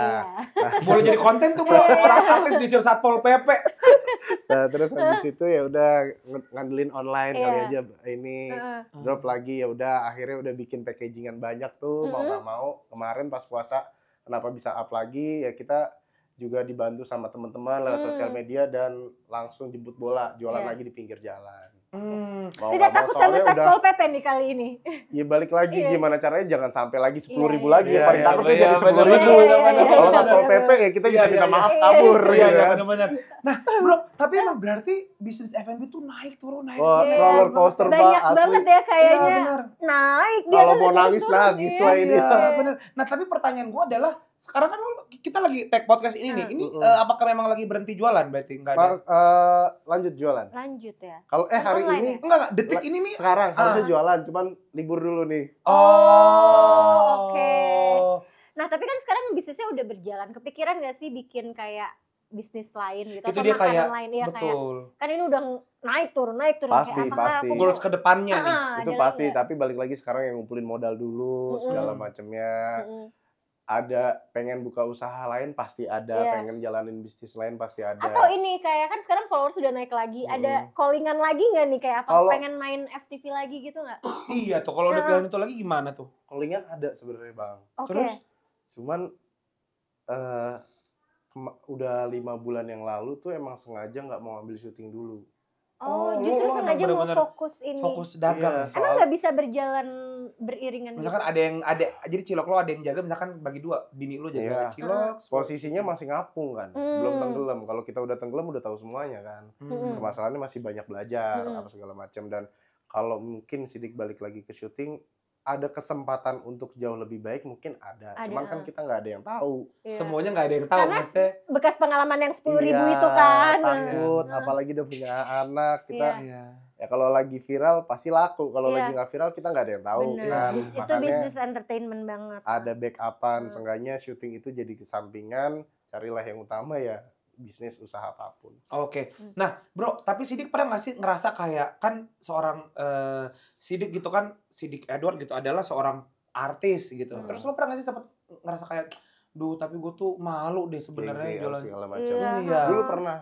Boleh jadi konten tuh bro, orang artis diusir Satpol PP. Nah, terus habis itu ya udah ngandelin online kali aja ini drop lagi, ya udah akhirnya udah bikin packagingan banyak tuh mau nggak mau. Kemarin pas puasa kenapa bisa up lagi ya, kita juga dibantu sama teman-teman lewat sosial media dan langsung jemput bola jualan lagi di pinggir jalan. Tidak takut sama Satpol PP nih kali ini. Ya balik lagi gimana caranya jangan sampai lagi 10.000 lagi ya, paling takutnya jadi 10.000. Kalau Satpol PP ya kita bisa minta maaf kabur. Benar-benar. Nah bro, tapi emang berarti bisnis F&B tuh naik turun. Roller coaster banyak banget ya kayaknya. Naik dia. Kalau mau nangis lah ini. Benar. Nah tapi pertanyaan gue adalah sekarang kan kita lagi tag podcast ini nih. Ini apakah memang lagi berhenti jualan berarti? Enggak ada. Lanjut jualan. Lanjut ya. Kalau hari ini enggak detik ini nih sekarang harusnya jualan, cuman libur dulu nih. Oke. Nah, tapi kan sekarang bisnisnya udah berjalan. Kepikiran gak sih bikin kayak bisnis lain gitu itu atau dia makanan kayak, lain ya betul. Kayak kan ini udah naik turun pasti goals ke depannya nih itu pasti tapi balik lagi sekarang yang ngumpulin modal dulu segala macamnya. Ada pengen buka usaha lain pasti ada, pengen jalanin bisnis lain pasti ada. Atau ini kayak kan sekarang followers sudah naik lagi, ada callingan lagi nggak nih kayak apa pengen main FTV lagi gitu nggak? Iya tuh kalau udah pilihan itu lagi gimana tuh? Callingan ada sebenarnya bang. Terus cuman udah 5 bulan yang lalu tuh emang sengaja nggak mau ambil syuting dulu. Justru sengaja mau fokus ini. Fokus dagang. Emang nggak bisa berjalan beriringan. Misalkan gitu? ada jadi cilok lo ada yang jaga, misalkan bagi 2, bini lo jaga cilok. Posisinya masih ngapung kan, belum tenggelam. Kalau kita udah tenggelam udah tahu semuanya kan. Permasalahannya masih banyak belajar apa segala macam, dan kalau mungkin Sidik balik lagi ke syuting ada kesempatan untuk jauh lebih baik mungkin ada. Cuman kan kita nggak ada yang tahu. Semuanya nggak ada yang tahu. Karena maksudnya bekas pengalaman yang 10.000 itu kan. Takut, apalagi udah punya anak kita. Ya kalau lagi viral pasti laku. Kalau lagi nggak viral kita nggak ada yang tahu. Kan? Itu bisnis entertainment banget. Ada backupan, seenggaknya syuting itu jadi kesampingan. Carilah yang utama ya bisnis usaha apapun. Oke. Nah, Bro, tapi Sidik pernah nggak sih ngerasa kayak kan seorang Sidik gitu kan, Sidik Edward gitu adalah seorang artis gitu. Terus lo pernah nggak sih sempet ngerasa kayak, duh tapi gue tuh malu deh sebenarnya jualan segala macam. Iya. Dulu pernah.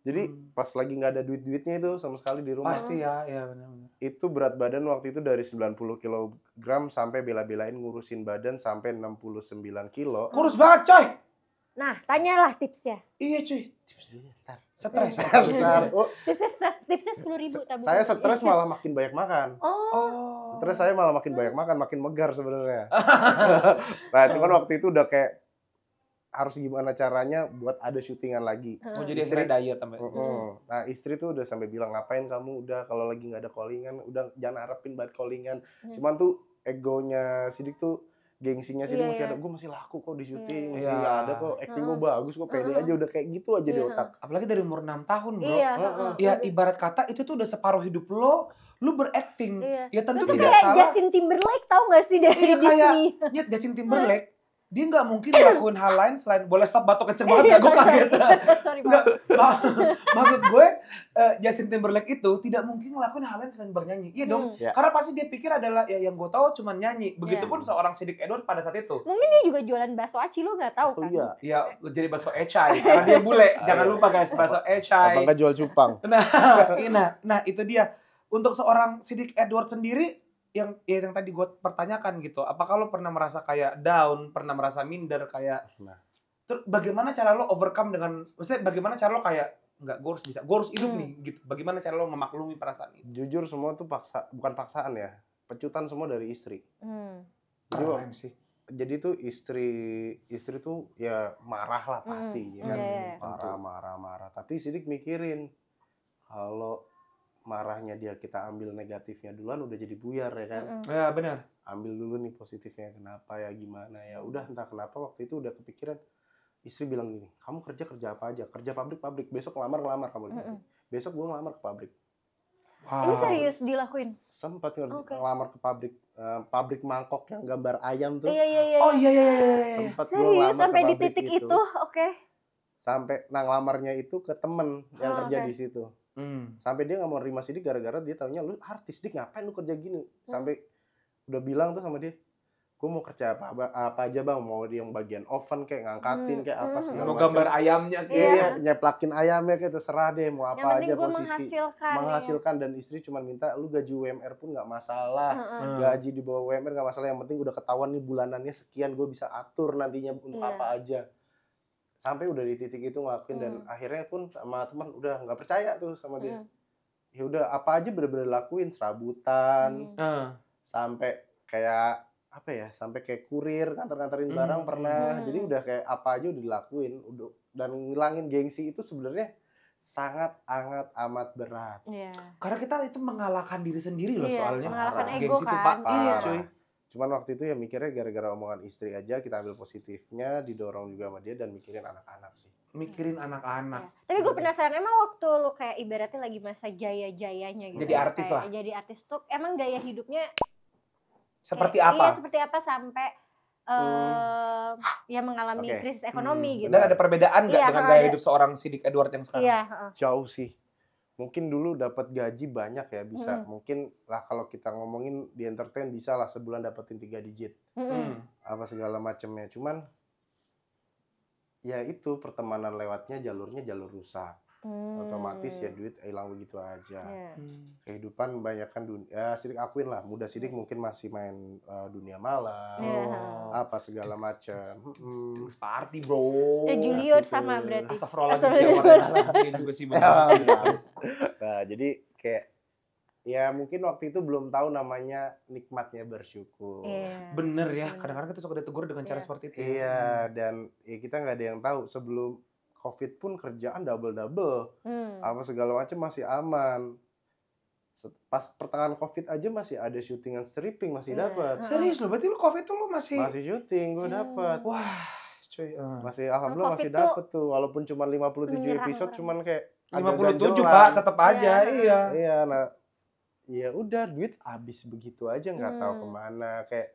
Jadi pas lagi nggak ada duit-duitnya itu sama sekali di rumah. Pasti ya benar-benar. Itu berat badan waktu itu dari 90 kg sampai bela-belain ngurusin badan sampai 69 kilo. Kurus banget, coy. Nah, tanyalah tipsnya. Iya, cuy. Stres. Tipsnya 10.000 tabung. Saya stres malah makin banyak makan. Oh. Stres saya malah makin banyak makan, makin megar sebenarnya. Nah, cuman waktu itu udah kayak harus gimana caranya buat ada syutingan lagi. Oh, jadi akhirnya diet sampai. Nah, istri tuh udah sampai bilang, ngapain kamu udah kalau lagi nggak ada callingan, udah jangan harapin banget callingan. Cuman tuh egonya Sidik tuh, gengsinya Sidik masih ada, gue masih laku kok di syuting, masih ada kok, acting gue bagus kok, pede aja, udah kayak gitu aja di otak. Apalagi dari umur 6 tahun, Bro. Iya. Ya ibarat kata itu tuh udah separuh hidup lu berakting. Ya tentu itu tidak kayak salah. Justin Timberlake tau gak sih dari Disney? Kayak Justin Timberlake, dia nggak mungkin ngelakuin hal lain selain boleh stop batuk kenceng banget ya, gue kaget. Sorry, Maksud gue Justin Timberlake itu tidak mungkin ngelakuin hal lain selain bernyanyi. Iya dong, karena pasti dia pikir adalah ya yang gue tahu cuma nyanyi. Begitupun seorang Sidik Edward pada saat itu. Mungkin dia juga jualan bakso aci, lo nggak tahu kan? Iya. Ya jadi bakso ecai karena dia bule. Jangan lupa guys, bakso ecai. Apa nggak jual cupang? Nah itu dia. Untuk seorang Sidik Edward sendiri yang tadi gue pertanyakan gitu, apakah lo pernah merasa kayak down, pernah merasa minder kayak, terus bagaimana cara lo overcome dengan, maksudnya bagaimana cara lo kayak nggak, gue harus bisa, gue harus hidup nih gitu, bagaimana cara lo memaklumi perasaan itu? Jujur semua tuh bukan paksaan ya, pecutan semua dari istri. Jadi tuh istri tuh ya marah lah pasti, ya kan, marah. Tapi Sidik mikirin kalau marahnya dia kita ambil negatifnya duluan udah jadi buyar ya kan. Ya benar. Ambil dulu nih positifnya, kenapa ya gimana ya. Udah entah kenapa waktu itu udah kepikiran, istri bilang gini, kamu kerja apa aja, kerja pabrik, besok ngelamar kamu. Besok gue ngelamar ke pabrik. Ini serius dilakuin? Sempat ngelamar ke pabrik mangkok yang gambar ayam tuh. Iya. Oh iya. Sempat serius sampai di titik itu, oke. Sampai ngelamarnya itu ke temen yang kerja di situ. Sampai dia nggak mau nerima Sidik gara-gara dia taunya lu artis, Dik ngapain lu kerja gini. Sampai udah bilang tuh sama dia, gue mau kerja apa aja bang, mau yang bagian oven kayak ngangkatin kayak apa segala macam. Mau gambar ayamnya kayak. Iya, nyeplakin ayamnya kayak terserah deh mau apa aja posisi. Menghasilkan dan istri cuma minta lu gaji UMR pun nggak masalah. Gaji di bawah UMR nggak masalah, yang penting udah ketahuan nih bulanannya sekian, gue bisa atur nantinya untuk apa aja. Sampai udah di titik itu ngelakuin dan akhirnya pun sama teman udah nggak percaya tuh sama dia. Ya udah apa aja bener-bener lakuin, serabutan, sampai kayak apa ya, sampai kayak kurir nganter-nganterin barang pernah. Jadi udah kayak apa aja udah dilakuin, dan ngilangin gengsi itu sebenarnya sangat amat berat. Karena kita itu mengalahkan diri sendiri loh soalnya. Mengalahkan ego gengsi kan. Iya cuy. Cuman waktu itu ya mikirnya gara-gara omongan istri aja, kita ambil positifnya, didorong juga sama dia dan mikirin anak-anak sih. Mikirin anak-anak. Tapi gue penasaran, emang waktu lu kayak ibaratnya lagi masa jaya-jayanya gitu. Jadi artis lah. Jadi artis tuh emang gaya hidupnya seperti apa? Iya, seperti apa sampai ya mengalami krisis ekonomi gitu. Dan ada perbedaan nggak dengan gaya hidup seorang Sidik Edward yang sekarang? Iya. Jauh sih. Mungkin dulu dapat gaji banyak ya, bisa. Mungkin lah kalau kita ngomongin di entertain bisa lah sebulan dapetin 3 digit. Apa segala macamnya. Cuman ya itu pertemanan lewatnya jalurnya jalur rusak. Otomatis ya duit hilang begitu aja. Kehidupan banyakkan dunia, Sidik akuin lah, muda Sidik mungkin masih main dunia malam, apa segala macam. Party bro. Julio sama berarti. Astagfirullahaladzim. juga sih. Nah jadi kayak ya mungkin waktu itu belum tahu namanya nikmatnya bersyukur. Bener ya, kadang-kadang kita suka ditegur dengan cara seperti itu. Iya, dan ya kita nggak ada yang tahu sebelum COVID pun kerjaan double-double, apa segala macam masih aman. Pas pertengahan COVID aja masih ada syutingan stripping, masih dapat. Serius loh, berarti lu COVID tuh lu masih syuting, gue dapat. Wah, cuy. Masih alhamdulillah masih dapat tuh, walaupun cuma 57 episode, cuman kayak 57 Pak, tetap aja. Iya. Iya, nah ya udah duit habis begitu aja, nggak tahu kemana. Kayak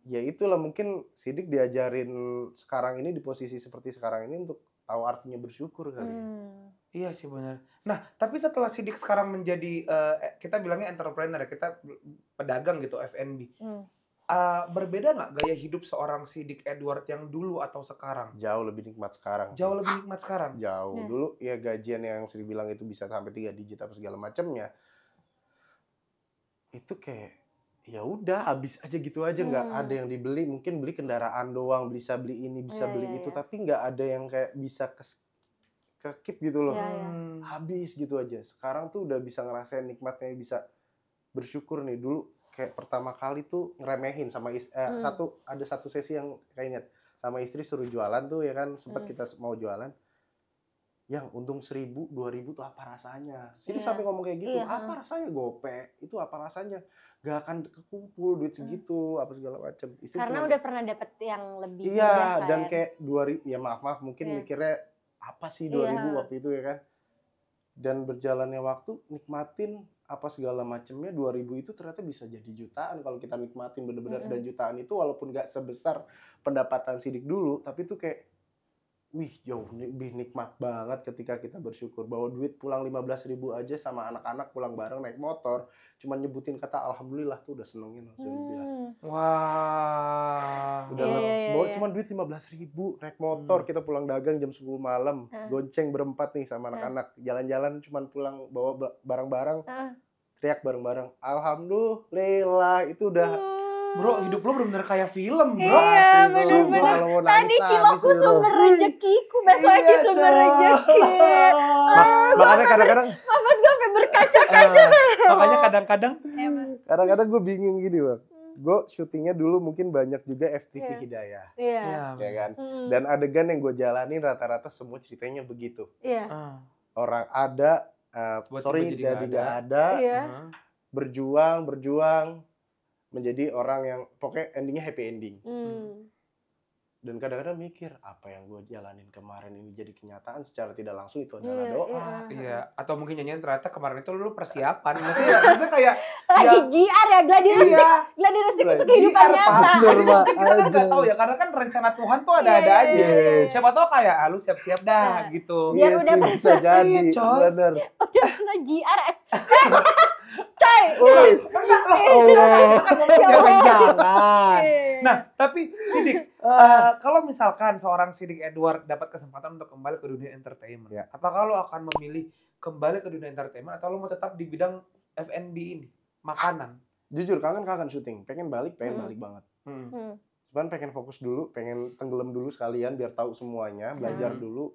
ya itulah, mungkin Sidik diajarin sekarang ini di posisi seperti sekarang ini untuk tahu artinya bersyukur kali. Iya sih benar. Nah, tapi setelah Sidik sekarang menjadi kita bilangnya entrepreneur, kita pedagang gitu, F&B. Berbeda nggak gaya hidup seorang Sidik Edward yang dulu atau sekarang? Jauh lebih nikmat sekarang. Jauh lebih nikmat sekarang. Jauh. Dulu ya gajian yang sering bilang itu bisa sampai 3 digit apa segala macamnya. Itu kayak ya udah habis aja gitu aja, nggak ada yang dibeli. Mungkin beli kendaraan doang, bisa beli ini, bisa beli itu, tapi nggak ada yang kayak bisa keep gitu loh. Habis gitu aja. Sekarang tuh udah bisa ngerasain nikmatnya, bisa bersyukur nih. Dulu kayak pertama kali tuh ngeremehin sama ada satu sesi yang kayaknya sama istri suruh jualan tuh ya kan, sempat kita mau jualan. Yang untung 1.000, 2.000 tuh apa rasanya? Sini sampai ngomong kayak gitu, apa rasanya gope? Itu apa rasanya? Gak akan kekumpul duit segitu, apa segala macam. Karena udah pernah dapet yang lebih iya, mudah, kan? Dan kayak 2.000, ya maaf mungkin mikirnya apa sih 2.000 waktu itu ya kan. Dan berjalannya waktu nikmatin apa segala macamnya, 2.000 itu ternyata bisa jadi jutaan kalau kita nikmatin bener-bener. Dan jutaan itu walaupun gak sebesar pendapatan Sidik dulu, tapi itu kayak wih jauh lebih nikmat banget ketika kita bersyukur. Bawa duit pulang 15.000 aja sama anak-anak pulang bareng naik motor, cuman nyebutin kata alhamdulillah tuh udah senengin. Wah. Udah bawa cuma duit 15.000 naik motor, kita pulang dagang jam 10 malam, gonceng berempat nih sama anak-anak, jalan-jalan cuman pulang bawa barang-barang, teriak bareng-bareng alhamdulillah. Itu udah Bro, hidup lo bener-bener kayak film, bro. Iya, bener-bener. Tadi Cilokku sumber rezekiku, besok aja sumber rezeki. Makanya kadang-kadang Mamat gue sampai berkaca-kaca. Makanya kadang-kadang gue bingung gini, Bang. Gue syutingnya dulu mungkin banyak juga FTV Hidayah. Iya. Ya kan? Dan adegan yang gue jalanin rata-rata semua ceritanya begitu. Iya. Orang ada, sorry jadi nggak ada. Berjuang menjadi orang yang pokoknya endingnya happy ending. Dan kadang-kadang mikir apa yang gue jalanin kemarin ini jadi kenyataan secara tidak langsung, itu adalah doa. Iya, atau mungkin nyanyian ternyata kemarin itu lu persiapan. Maksudnya kayak lagi GR ya, gladi resik itu kehidupan nyata. Kita kan nggak tahu ya, karena kan rencana Tuhan tuh ada-ada aja. Siapa tahu kayak lu siap-siap dah gitu. Biar udah bisa jadi. Bener. Udah pernah GR. Coy. Jangan. Nah, tapi Sidik, kalau misalkan seorang Sidik Edward dapat kesempatan untuk kembali ke dunia entertainment, apakah lo akan memilih kembali ke dunia entertainment atau lo mau tetap di bidang F&B ini, makanan? Jujur kangen syuting, pengen balik banget. Cuman pengen fokus dulu, pengen tenggelam dulu sekalian biar tahu semuanya, belajar dulu,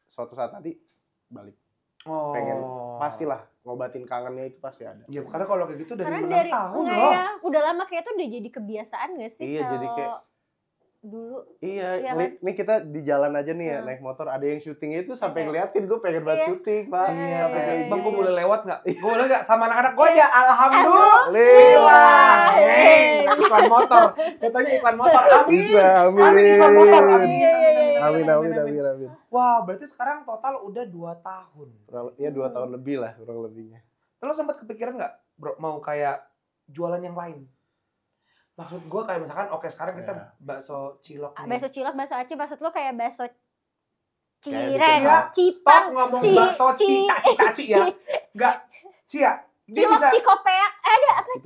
suatu saat nanti balik. Pengen pastilah ngobatin kangennya, itu pasti ada. Iya, karena kalau kayak gitu dari 6 tahun loh. Ya, udah lama kayak itu udah jadi kebiasaan gak sih? Iya, jadi kayak dulu. Iya, nih kita di jalan aja nih ya, naik motor, ada yang syutingnya itu sampai ngeliatin, gue pengen banget syuting, Pak. Iya, Bang, gue boleh lewat nggak? Gue boleh nggak sama anak-anak gue aja? Alhamdulillah. Iklan motor, katanya iklan motor. Amin, iklan motor. Amin. Wah, berarti sekarang total udah 2 tahun. Ya 2 tahun lebih lah, kurang lebihnya. Lo sempat kepikiran nggak, bro, mau kayak jualan yang lain? Maksud gue kayak misalkan, oke sekarang kita bakso cilok nih. Bakso cilok, bakso aci, maksud lo kayak bakso cireng, Stop ngomong bakso cici ya. Enggak, cia. Cilok, cikopeak, ada apa?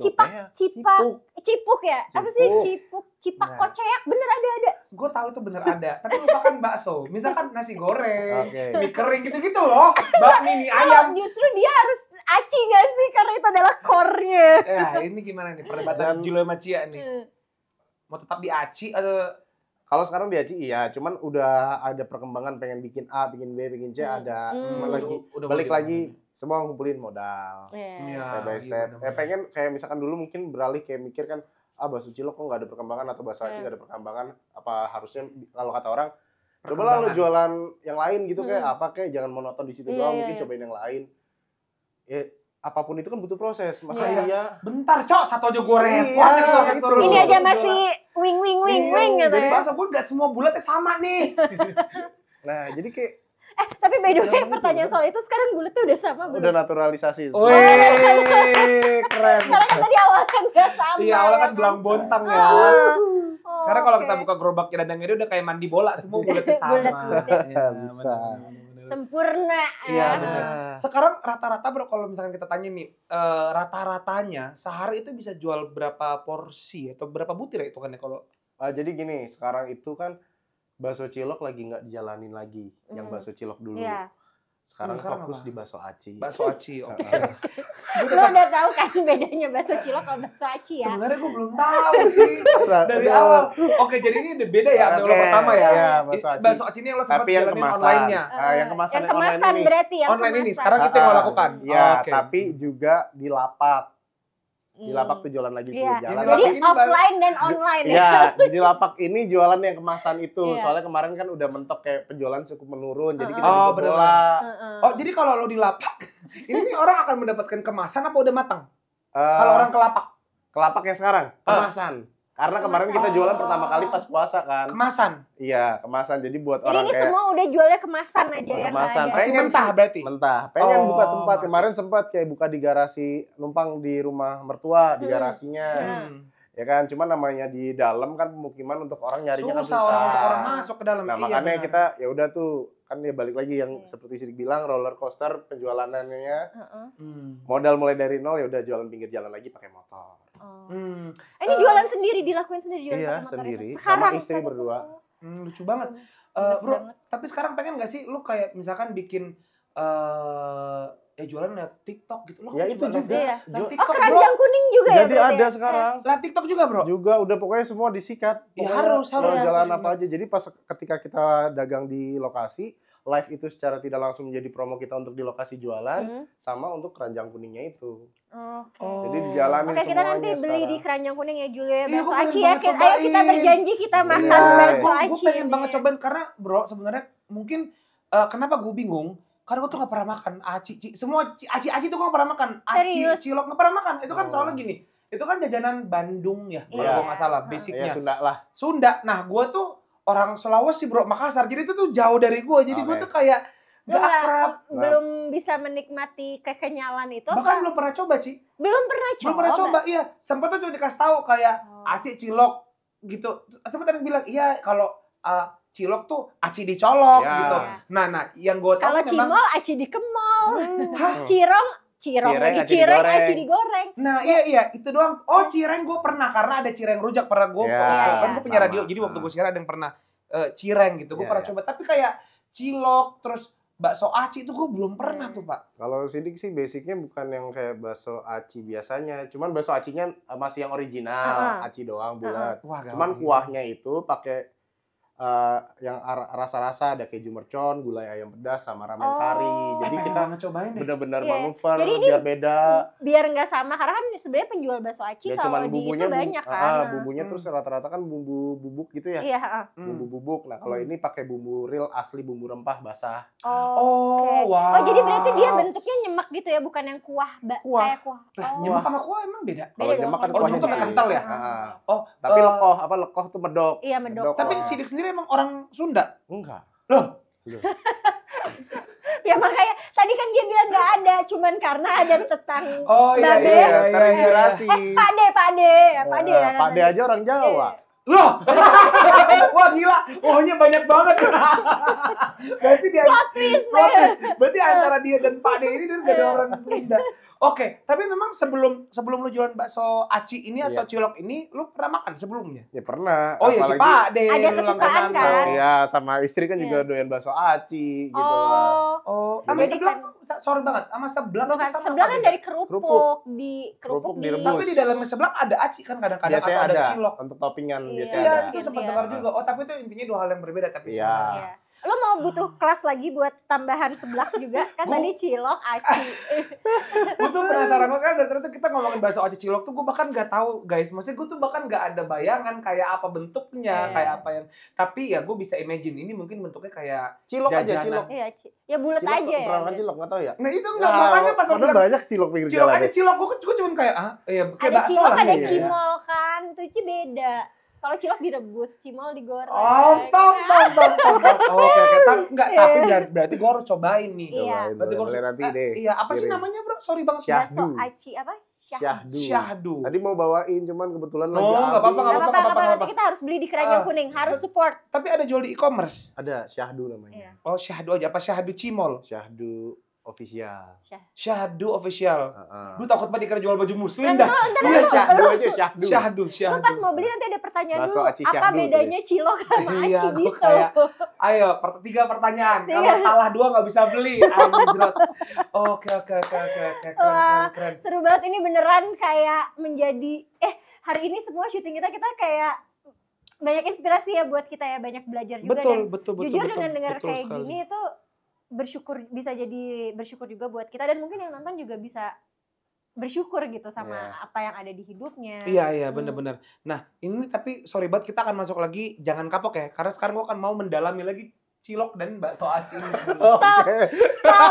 Cipuk ya? Apa sih cipak koceak? Bener ada. Gue tahu itu bener ada, tapi lupakan bakso. Misalkan nasi goreng, mie kering gitu-gitu loh. Bakmi, mie ayam. Justru dia harus aci gak sih? Karena itu adalah core-nya. Ya, ini gimana nih perdebatan Julo sama Cia nih? Mau tetap di aci atau... Kalau sekarang di aci iya, cuman udah ada perkembangan pengen bikin A, bikin B, bikin C ada. Cuman balik lagi semua ngumpulin modal. Step by step. Pengen kayak misalkan dulu mungkin beralih kayak mikir kan, bakso cilok kok nggak ada perkembangan atau bakso aci nggak ada perkembangan. Apa harusnya kalau kata orang, cobalah lu jualan yang lain gitu kayak apa kayak jangan monoton di situ doang, mungkin cobain yang lain. apapun itu kan butuh proses. Masa Iya. iya. Bentar, Cok, satu aja gue repot. Iya, gitu. itu. Ini aja masih wing gitu Jadi ya. bakso gue gak semua bulatnya sama nih. Nah, jadi kayak Tapi by the way Sama itu, pertanyaan kan? soal itu sekarang bulatnya udah sama belum? udah naturalisasi. Keren. Karena kan tadi awalnya nggak sama. Iya, awalnya ya kan gelang bontang ya. Oh, Sekarang kalau oke. kita buka gerobaknya Dadang Edi udah kayak mandi bola, semua bulatnya sama. Bulat-bulat. Iya, Bisa. bener-bener. Sempurna Iya, ya. bener. Sekarang rata-rata bro, kalau misalkan kita tanya nih, rata-ratanya sehari itu bisa jual berapa porsi atau berapa butir ya itu kan ya kalau Jadi gini, sekarang itu kan bakso cilok lagi nggak dijalanin lagi, yang Hmm. bakso cilok dulu. Iya. Sekarang Sekarang fokus apa? di bakso aci. bakso aci. Oke. Lo udah tahu kan bedanya bakso cilok sama bakso aci ya? Sebenarnya gue belum tahu sih dari Udah. awal. Oke, jadi ini udah beda ya sama Oke, yang pertama ya. iya, bakso aci. Bakso aci ini yang lo sempat Tapi yang jalanin kemasan. online-nya. Yang kemasan, yang yang online kemasan ini. berarti yang Online ini kemasan. sekarang kita yang lo lakukan. Iya, Oke. tapi juga di lapak. Di Hmm. lapak tuh jualan lagi Iya. jalan. Yang Jadi lapak ini offline dan online ya. Iya, di lapak ini jualan yang kemasan itu. Iya. Soalnya kemarin kan udah mentok kayak penjualan cukup menurun. Jadi kita Oh, juga bener-bener. bola. Heeh. Oh, jadi kalau lo di lapak, ini nih orang akan mendapatkan kemasan apa udah matang? Eh, Kalau orang ke lapak, ke lapak yang sekarang kemasan. Karena kemarin kita jualan pertama kali pas puasa kan. kemasan. Iya, kemasan. Jadi buat Jadi orang ini kayak semua udah jualnya kemasan aja ya. Kemasan. nggak ada. Masih Pengen mentah sih. berarti. mentah. Pengen Oh. buka tempat. Kemarin sempat kayak buka di garasi, numpang di rumah mertua di Hmm. garasinya. Hmm. Ya kan, cuma namanya di dalam kan pemukiman untuk orang nyarinya kan Susah susah. orang masuk ke dalam. Nah, Iya, makanya benar. kita ya udah tuh kan ya balik lagi yang Iya. seperti Sidik bilang roller coaster penjualannya Heeh. modal mulai dari nol ya udah jualan pinggir jalan lagi pakai motor. Oh. Hmm. Ini jualan sendiri, dilakuin sendiri jualan Iya, pakai motor sendiri. itu. Sama Sekarang istri berdua. Lucu banget. Gemes Bro, banget. tapi sekarang pengen gak sih lu kayak misalkan bikin ya jualan lewat TikTok gitu. Lo Ya kan itu live- juga. Iya. live Oh, TikTok, bro. keranjang kuning juga ya Jadi berarti ada ya? sekarang. Live TikTok juga, bro. Juga udah pokoknya semua disikat. Ya, Pokoknya harus. mau jalan Harus. apa aja. Jadi pas ketika kita dagang di lokasi, live itu secara tidak langsung menjadi promo kita untuk di lokasi jualan Hmm. sama untuk keranjang kuningnya itu. Oke. Oh. Jadi dijalanin Oke, kita semuanya nanti beli di sekarang. keranjang kuning ya Julia Iya, bakso gua pengen aci ya. banget Ayo kita cobain. berjanji kita makan Iya. bakso Gue aci. pengen ini. banget cobain karena bro sebenarnya mungkin kenapa gue bingung karena gue tuh gak pernah makan semua aci tuh gue gak pernah makan Serius? cilok gak pernah makan itu kan Oh. soalnya gini itu kan jajanan Bandung ya kalau Iya. gue gak salah Ya basicnya Sunda lah. Sunda. Nah gue tuh orang Sulawesi bro, Makassar, jadi itu tuh jauh dari gue, jadi gue Oke. tuh kayak Lu gak akrab. belum bisa menikmati kekenyalan itu Bahkan apa? belum pernah coba Ci, Belum pernah coba. belum pernah coba, iya. Sempet tuh cuma dikasih tahu kayak Oh. aci cilok gitu. Sempet ada yang bilang iya kalau cilok tuh aci dicolok Ya. gitu. Nah, yang gue tahu Kalau tuh memang cimol aci di kemol. hah? Cireng Cireng, lagi aci cireng digoreng. aci digoreng. Nah iya itu doang. Oh cireng gue pernah karena ada cireng rujak pernah gue. Ya, kan gue punya sama. radio jadi waktu gue siaran ada yang pernah cireng gitu. Gue Ya, pernah ya. coba tapi kayak cilok terus bakso aci itu gue belum pernah tuh pak. Kalau Sidik sih basicnya bukan yang kayak bakso aci biasanya, cuman bakso acinya masih yang original, aci doang bulat. Wah, Cuman kuahnya itu pakai yang rasa-rasa ada keju mercon, gulai ayam pedas sama ramen Oh. kari. Jadi pengen kita banget cobain deh. benar-benar Iya. manuver Jadi ini biar beda. Biar nggak sama karena kan sebenarnya penjual bakso aci Ya kalau cuman di bumbunya itu banyak kan. bumbunya terus rata-rata kan bumbu bubuk gitu ya. Iya, heeh. Bumbu bubuk. Nah, kalau ini pakai bumbu real asli bumbu rempah basah. Oh, oke. wow. Oh, jadi berarti dia bentuknya nyemek gitu ya, bukan yang kuah, Kuah. kayak kuah. Lah, Oh. nyemak sama kuah emang beda. Kalau Beda nyemak dong, kan kalau kuahnya bentuknya gede. kental ya? Heeh. Oh Tapi lekoh tuh medok. Iya, medok. Tapi Oh. Sidik sendiri emang orang Sunda. Enggak. Loh. Ya makanya tadi kan dia bilang nggak ada, cuman karena ada tetang. Oh iya Babe. iya iya. Terinspirasi. Pak De ya kan Pak De tadi. aja orang Jawa. Loh. Wah gila. Wahnya banyak banget. Berarti dia plot twist. Berarti antara dia dan Pak De ini dia udah ada orang Sunda. Oke, tapi memang sebelum lu jualan bakso aci ini atau cilok ini lu pernah makan sebelumnya? Ya pernah. Oh iya si Pak De. Ada lu kesukaan langganan. kan? Iya, sama istri kan juga Iya. doyan bakso aci gitu lah. Oh, Oh, sama Jadi sebelah kan- tuh sorry banget, sama sebelah bukan itu sama sebelah apa kan beda? dari kerupuk, Kerupuk. di Kerupuk di direbus. Tapi di dalamnya sebelah ada aci kan kadang-kadang Biasanya atau ada ada cilok. untuk toppingan Iya. biasanya Iya, ada. itu sempat Iya. dengar juga. Oh, tapi itu intinya dua hal yang berbeda tapi Iya. sebenarnya. Iya. Lo mau butuh kelas lagi buat tambahan seblak juga? Kan tadi cilok, aci. Gue tuh penasaran banget kan, dan ternyata kita ngomongin bakso aci cilok tuh gue bahkan gak tahu guys. Maksudnya gue tuh bahkan gak ada bayangan kayak apa bentuknya, kayak apa yang. Tapi ya gue bisa imagine ini mungkin bentuknya kayak cilok jajanan. aja, cilok. Iya, ya bulat aja ya. Pernah makan cilok, gak tahu ya? Nah itu enggak, makanya pas padahal banyak cilok pinggir cilok jalan. aja cilok, gue cuman kayak kayak Ada bakso cilok, lah. ada ya. cimol kan, itu beda. Kalau cilok direbus, cimol digoreng. Oh, stop. Oke, tapi berarti gue harus cobain nih. Iya. Berarti gue harus nanti deh. Iya, apa sih namanya, Bro? Sorry banget. Bakso aci apa? Syahdu. Tadi mau bawain cuman kebetulan lagi nggak apa-apa, Gak apa-apa, nanti kita harus beli di Keranjang Kuning, harus support. Tapi ada jual di e-commerce. Ada Syahdu namanya. Iya. Oh, Syahdu aja. Apa Syahdu Cimol? Syahdu official. Syahdu official. Lu takut banget dikira jual baju muslim Nah, dah. Iya Syahdu aja, Syahdu. Lu pas mau beli nanti ada pertanyaan Bakso dulu, aci apa Syahdu, bedanya tulis. cilok sama Iya, aci gua gitu. kayak, ayo, 3 pertanyaan. Kalau salah 2 nggak bisa beli. Anjrot. Oke. Keren. Seru banget, ini beneran kayak menjadi hari ini semua syuting kita kayak banyak inspirasi ya buat kita ya, banyak belajar juga. Betul. Jujur dengan dengar betul kayak sekali. gini itu bisa jadi bersyukur juga buat kita, dan mungkin yang nonton juga bisa bersyukur gitu sama apa yang ada di hidupnya. Iya, benar-benar. Nah, ini tapi sorry banget, kita akan masuk lagi, jangan kapok ya, karena sekarang gue akan mau mendalami lagi cilok dan bakso aci ini. Stop.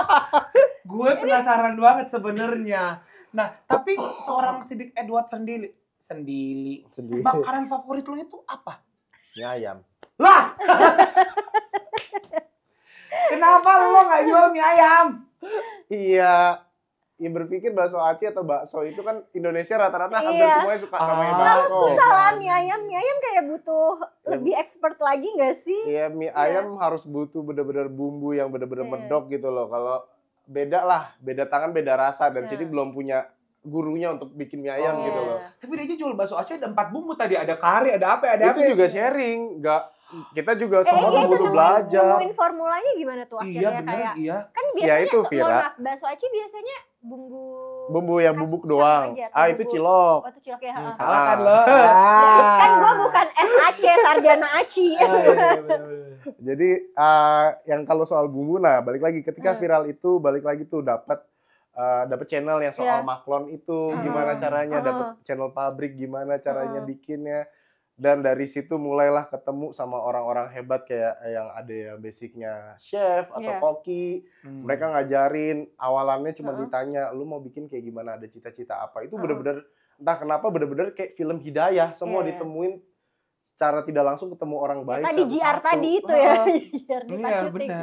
Gue penasaran banget sebenarnya. Nah, tapi seorang Siddiq Edward Sendili. Makanan favorit lo itu apa? Mie ayam. Lah! Kenapa lo nggak jual mie ayam? Iya. Ya berpikir bakso aci atau bakso itu kan Indonesia rata-rata hampir semuanya suka namanya Lalu bakso. susah lah mie ayam kayak butuh lebih expert lagi nggak sih? Iya, mie ayam harus butuh bener-bener bumbu yang bener-bener medok gitu loh. Kalau beda tangan beda rasa, dan sini belum punya gurunya untuk bikin mie ayam gitu loh. Tapi dia aja jual bakso aci ada 4 bumbu tadi, ada kari, ada apa. Itu juga sharing, kita juga semua butuh belajar. Nemuin formulanya gimana tuh akhirnya kayak? Iya. Kan biasanya itu Vira. bakso aci biasanya bumbu yang bubuk doang. aja, Itu cilok. Oh, itu cilok ya. Salah kan lo? Kan gue bukan SAC, sarjana aci. Jadi yang kalau soal bumbu, nah balik lagi ketika viral itu, balik lagi tuh dapat channel yang soal maklon itu gimana caranya, dapat channel pabrik gimana caranya bikinnya, dan dari situ mulailah ketemu sama orang-orang hebat kayak yang ada yang basicnya chef atau koki. Mereka ngajarin, awalannya cuma ditanya, lu mau bikin kayak gimana, ada cita-cita apa, itu bener-bener entah kenapa bener-bener kayak film hidayah, semua ditemuin secara tidak langsung, ketemu orang baik. Tadi JR tadi itu ya.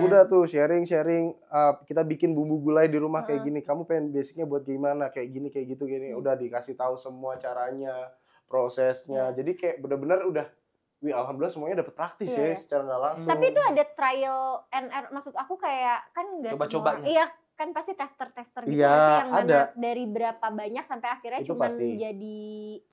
Udah tuh sharing, kita bikin bumbu gulai di rumah kayak gini, kamu pengen basicnya buat gimana, kayak gini, kayak gitu, gini. Udah dikasih tahu semua caranya, prosesnya. Jadi kayak bener-bener udah, alhamdulillah semuanya dapet praktis ya secara nggak langsung. Tapi itu ada trial and error, maksud aku kayak kan nggak coba-cobanya. Iya, kan pasti tester gitu Iya, sih, yang ada. mana dari berapa banyak sampai akhirnya Itu cuma pasti. jadi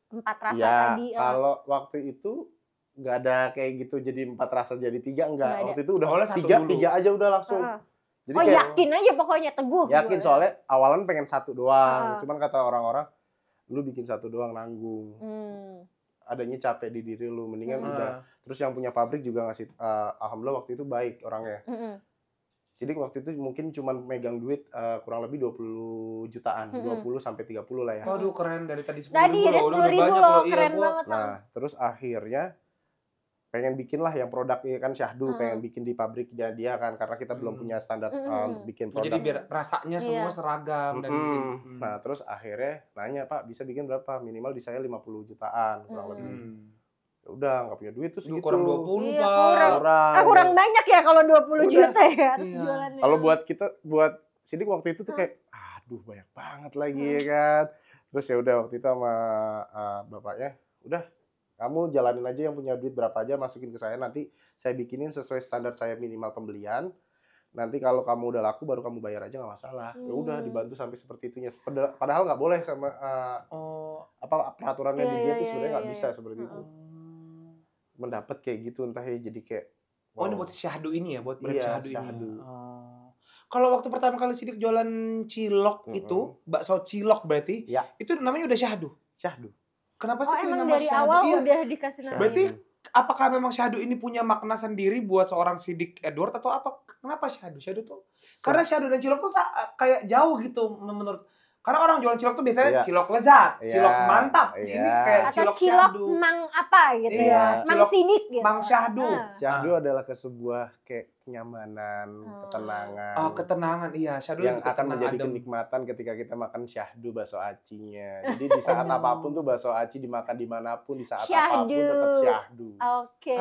4 rasa Iya, tadi. kalau waktu itu nggak ada kayak gitu, jadi 4 rasa jadi 3, enggak. Nggak ada. Waktu itu udah Awalnya satu 3 dulu. aja udah langsung. Jadi Oh kayak yakin aja pokoknya, teguh. yakin, gue. soalnya awalan pengen 1 doang. Cuman kata orang-orang, lu bikin 1 doang nanggung. Adanya capek di diri lu, mendingan udah. Terus yang punya pabrik juga ngasih, alhamdulillah waktu itu baik orangnya. Siddiq waktu itu mungkin cuman megang duit kurang lebih 20 jutaan, 20 sampai 30 lah ya. Waduh, keren, dari tadi 10.000 Tadi ada 10.000 loh, keren banget. Nah, terus akhirnya pengen bikin lah yang produknya kan Syahdu, pengen bikin di pabrik dia kan, karena kita belum punya standar untuk bikin produk. Jadi biar rasanya semua seragam dan Nah, terus akhirnya nanya, Pak, bisa bikin berapa? Minimal di saya 50 jutaan kurang lebih. Ya udah, nggak punya duit tuh segitu. kurang 20, Iya, Pak. kurang banyak ya kalau 20 juta ya harus jualannya. Kalau buat kita, buat Siddiq waktu itu tuh kayak, aduh banyak banget lagi ya kan. Terus ya udah waktu itu sama bapaknya, udah kamu jalanin aja, yang punya duit berapa aja masukin ke saya, nanti saya bikinin sesuai standar saya minimal pembelian. Nanti kalau kamu udah laku baru kamu bayar aja, nggak masalah. Ya udah, dibantu sampai seperti itunya. Padahal nggak boleh sama apa peraturannya di dia tuh sebenarnya nggak bisa seperti itu. Mendapat kayak gitu, entah ya, jadi kayak Oh, ini buat Syahdu ini ya, buat brand Syahdu ini. Syahdu. Kalau waktu pertama kali Siddiq jualan cilok itu, bakso cilok berarti, Ya. itu namanya udah Syahdu. Syahdu. Kenapa Oh sih pilih emang nama dari Syahdu? awal Iya. udah dikasih nama. Berarti apakah memang syahdu ini punya makna sendiri buat seorang Sidik Edward atau apa? Kenapa syahdu? Syahdu tuh karena syahdu dan cilok tuh kayak jauh gitu menurut. Karena orang jualan cilok tuh biasanya cilok lezat, cilok mantap. Ini kayak atau cilok syahdu. mang apa gitu ya. Mang sidik gitu. Mang syahdu. Syahdu adalah sebuah kayak kenyamanan, ketenangan. Oh, ketenangan. Iya, syahdu yang akan menjadi adem. kenikmatan ketika kita makan syahdu bakso acinya. Jadi di saat apapun tuh bakso aci dimakan dimanapun, di saat apapun tetap syahdu. Oke.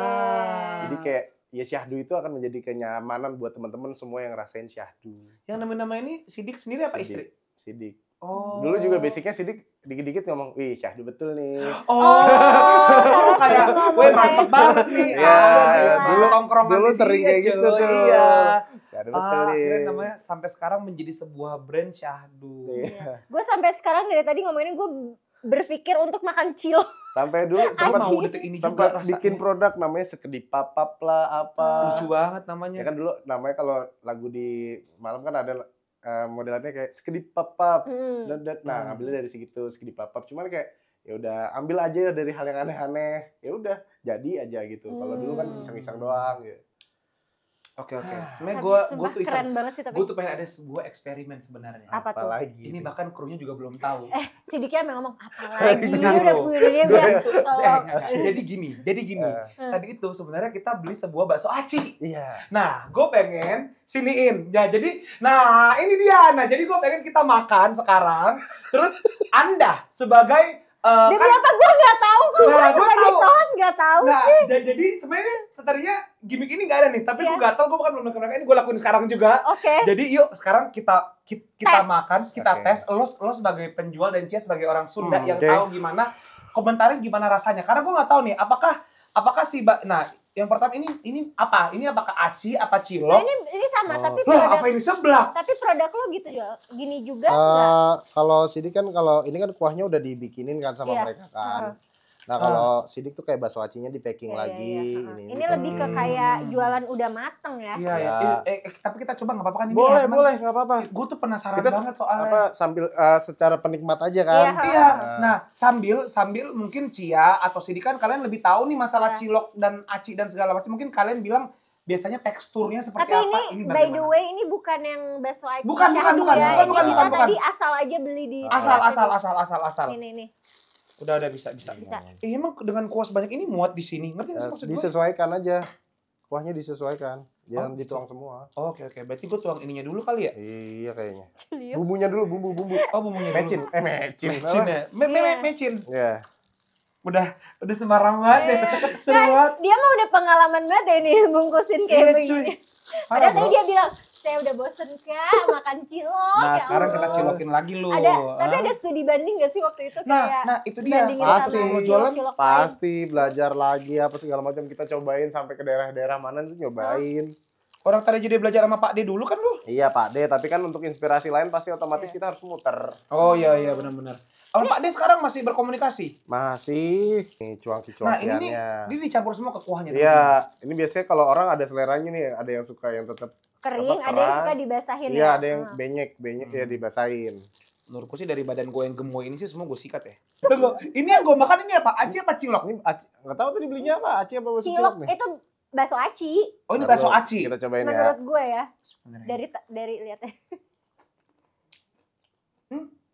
Jadi kayak ya syahdu itu akan menjadi kenyamanan buat teman-teman semua yang ngerasain syahdu. Yang nama ini Sidik sendiri apa istri? Sidik. Oh. Dulu juga basicnya Sidik dikit-dikit ngomong, wih syahdu betul nih. Oh, kayak gue mantep banget nih. Ya, dulu tongkrongan dulu sering kayak gitu tuh. Iya. Syahdu betul nih. Akhirnya namanya sampai sekarang menjadi sebuah brand syahdu. Iya. Gue sampai sekarang dari tadi ngomongin gue berpikir untuk makan cilok. Sampai dulu sempat bikin produk namanya sekedip papap lah apa. Lucu banget namanya. Ya kan dulu namanya kalau lagu di malam kan ada modelannya kayak sekedip papap. Nah, ngambilnya dari segitu sekedip papap. Cuman kayak ya udah ambil aja dari hal yang aneh-aneh. Ya udah jadi aja gitu. Kalau dulu kan iseng-iseng doang gitu. Oke. Sebenarnya gue tuh keren banget sih tapi. Gue tuh pengen ada sebuah eksperimen sebenarnya. Apa tuh? Apalagi ini bahkan krunya juga belum tahu. Sidiknya emang ngomong apalagi udah dia bilang. Jadi gini. Tadi itu sebenarnya kita beli sebuah bakso aci. Iya. Nah, gue pengen siniin. Ya, jadi nah ini dia. Nah, jadi gue pengen kita makan sekarang. Terus Anda sebagai demi apa gue nggak tahu kok, gue sebagai host nggak tahu. Nah, jadi sebenarnya tadinya gimmick ini nggak ada nih, tapi gue gatel, gue bukan belum melakukan ini, gue lakuin sekarang juga. Oke. Jadi yuk sekarang kita makan, kita tes. Lo sebagai penjual dan Cia sebagai orang Sunda yang tahu gimana, komentarin gimana rasanya. Karena gue nggak tahu nih, apakah si nah yang pertama ini apa? Ini apakah aci, apa cilok? Nah, ini sama tapi produk. Loh, apa ini sebelah? Tapi produk lo gitu ya, gini juga kalau Sidik kan kalau ini kan kuahnya udah dibikinin kan sama mereka kan. Nah kalau Sidik tuh kayak bakso acinya di packing lagi. Ini lebih ke kayak jualan udah mateng ya. Iya. Tapi kita coba nggak apa-apa kan ini? Boleh nggak apa-apa. Gue tuh penasaran banget soalnya. Apa sambil secara penikmat aja kan? Iya. Nah sambil mungkin Cia atau Sidik kan kalian lebih tahu nih masalah cilok dan aci dan segala macam. Mungkin kalian bilang biasanya teksturnya seperti tapi apa? Ini by the way ini bukan yang bakso aci. Bukan. Kita tadi asal aja beli di. Asal. Ini. Udah bisa. Emang dengan kuah sebanyak ini muat di sini, ngerti nggak sih maksud gue? Disesuaikan aja, kuahnya disesuaikan, jangan dituang semua. Oke, berarti gue tuang ininya dulu kali ya? Iya kayaknya. Bumbunya dulu, bumbu. Oh bumbunya dulu. Mecin. Iya. Udah sembarang banget ya. Seru banget. Dia mah udah pengalaman banget ya ini bungkusin kayak begini. Padahal tadi dia bilang, saya udah bosen Kak makan cilok. Nah sekarang kita cilokin lagi lu. Tapi ada studi banding gak sih waktu itu? Nah itu dia. Pasti belajar lagi apa segala macam, kita cobain sampai ke daerah-daerah mana tuh nyobain. Orang tadi jadi belajar sama Pak D dulu kan lu? Iya Pak D, tapi kan untuk inspirasi lain pasti otomatis kita harus muter. Oh iya benar. Sama Pak D sekarang masih berkomunikasi? Masih. Nih cuang-cuangnya. Nah ini dicampur semua ke kuahnya. Iya, ini biasanya kalau orang ada seleranya nih, ada yang suka yang tetap kering, ada yang suka dibasahin ya. Iya, ada yang benyek ya dibasahin. Menurutku sih dari badan gue yang gemoy ini sih semua gue sikat ya. Ini yang gue makan ini apa? Aci apa cilok? Ini nggak tahu tadi belinya apa, aci apa bakso cilok nih? Itu bakso aci. Oh ini bakso aci. Kita cobain menurut gue ya. Dari lihatnya.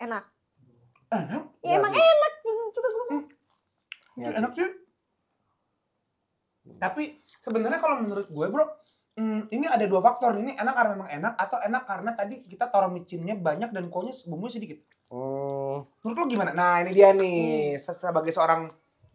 Enak. Ya emang enak. Coba gue. Enak sih. Tapi sebenarnya kalau menurut gue bro, ini ada dua faktor. Ini enak karena memang enak atau enak karena tadi kita taruh micinnya banyak dan kuahnya bumbunya sedikit. Menurut lo gimana? Nah ini dia nih, sebagai seorang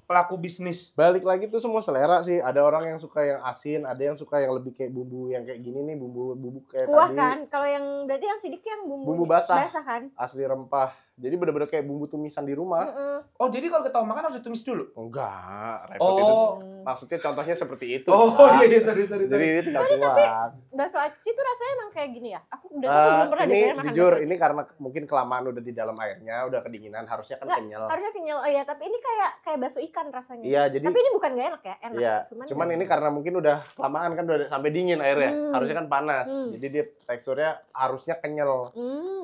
pelaku bisnis. Balik lagi tuh semua selera sih. Ada orang yang suka yang asin, ada yang suka yang lebih kayak bumbu yang kayak gini nih, bumbu kayak kuah tadi. Kan? Kalau yang berarti yang sidik yang bumbu basah kan? Asli rempah. Jadi bener-bener kayak bumbu tumisan di rumah. Oh jadi kalau kita mau makan harus ditumis dulu? Enggak, repot itu. Maksudnya contohnya seperti itu. Oh iya, sorry. Jadi ini tinggal tapi kuat. Bakso aci tuh rasanya emang kayak gini ya? Aku belum pernah ini makan jujur, ini karena mungkin kelamaan udah di dalam airnya, udah kedinginan, harusnya kan kenyal. Harusnya kenyal, oh iya. Tapi ini kayak bakso ikan rasanya. Iya, jadi. Tapi ini bukan gak enak ya, enak. Iya, cuman ini karena mungkin udah kelamaan kan udah sampai dingin airnya, harusnya kan panas. Jadi dia teksturnya harusnya kenyal.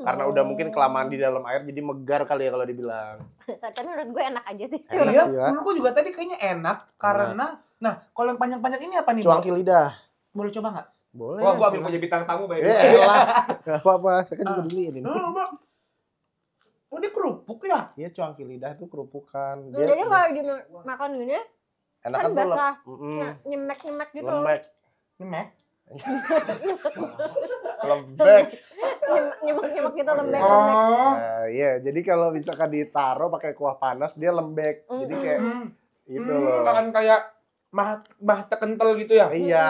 Karena udah mungkin kelamaan di dalam air, jadi megar kali ya kalau dibilang. Tapi menurut gue enak aja sih. Iya, menurut gue juga tadi kayaknya enak karena Nah, kalau yang panjang-panjang ini apa nih? Cuangki lidah. Boleh coba nggak? Boleh. Wah, gua ambil punya bintang tamu baik. Lah, nggak apa-apa. Saya kan juga beliin ini. Oh, ini kerupuk ya? Iya, cuangki lidah itu kerupukan. Jadi kalau dimakan gini, enak kan basah. tuh. Nyemek-nyemek gitu. Lembek. Nyemek? Lembek. Nyemek-nyemek gitu, lembek. Oh. Nah, iya, jadi kalau misalkan ditaruh pakai kuah panas dia lembek. Jadi kayak gitu loh. Akan kayak mah kental gitu ya? Iya.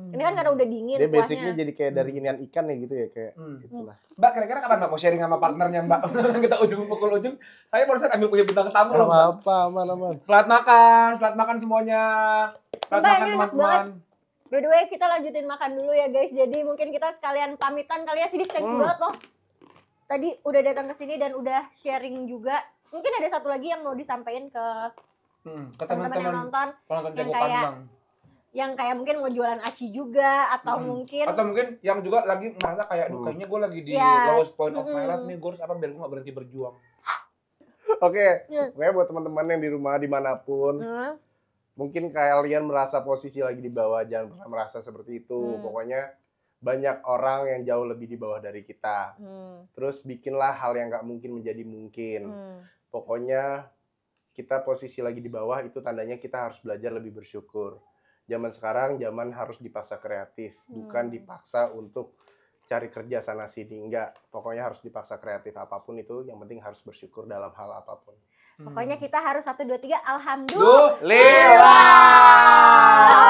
Ini kan karena udah dingin Dia kuahnya. basicnya jadi kayak dari inian ikan ya gitu ya kayak gitulah. Mbak, kira-kira kapan Mbak mau sharing sama partnernya Mbak? Kita ujung pukul ujung. Saya barusan ambil punya bintang tamu loh Mbak. Apa aman. Selamat makan semuanya. Selamat Mbak, makan ini enak teman-teman. By the way, kita lanjutin makan dulu ya guys. Jadi mungkin kita sekalian pamitan kali ya. Sidik, thank you banget loh. Tadi udah datang ke sini dan udah sharing juga. Mungkin ada satu lagi yang mau disampaikan ke Ke teman-teman yang nonton. penonton yang Jago kayak Kandang. Yang kayak mungkin mau jualan aci juga atau mungkin Atau mungkin yang juga lagi merasa kayak duh kayaknya gue lagi di Yes. lowest point of my life nih, gue harus apa biar gue gak berhenti berjuang. Oke, pokoknya buat teman-teman yang di rumah dimanapun, Hmm. mungkin kalian merasa posisi lagi di bawah, jangan pernah merasa seperti itu. Pokoknya banyak orang yang jauh lebih di bawah dari kita. Terus bikinlah hal yang nggak mungkin menjadi mungkin. Pokoknya kita posisi lagi di bawah itu tandanya kita harus belajar lebih bersyukur. Zaman sekarang zaman harus dipaksa kreatif, bukan dipaksa untuk cari kerja sana sini. Enggak, pokoknya harus dipaksa kreatif apapun itu, yang penting harus bersyukur dalam hal apapun. Pokoknya kita harus 1, 2, 3 alhamdulillah.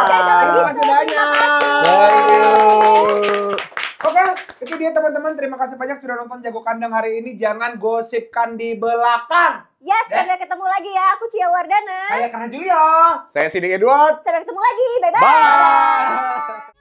Oke, kalau Terima gitu. kasih banyak. Thank you. Oke, itu dia teman-teman. Terima kasih banyak sudah nonton Jago Kandang hari ini. Jangan gosipkan di belakang. Yes, sampai ketemu lagi ya. Aku Cia Wardana. Saya Karna Julio. Saya Sidik Edward. Sampai ketemu lagi. Bye-bye. Bye.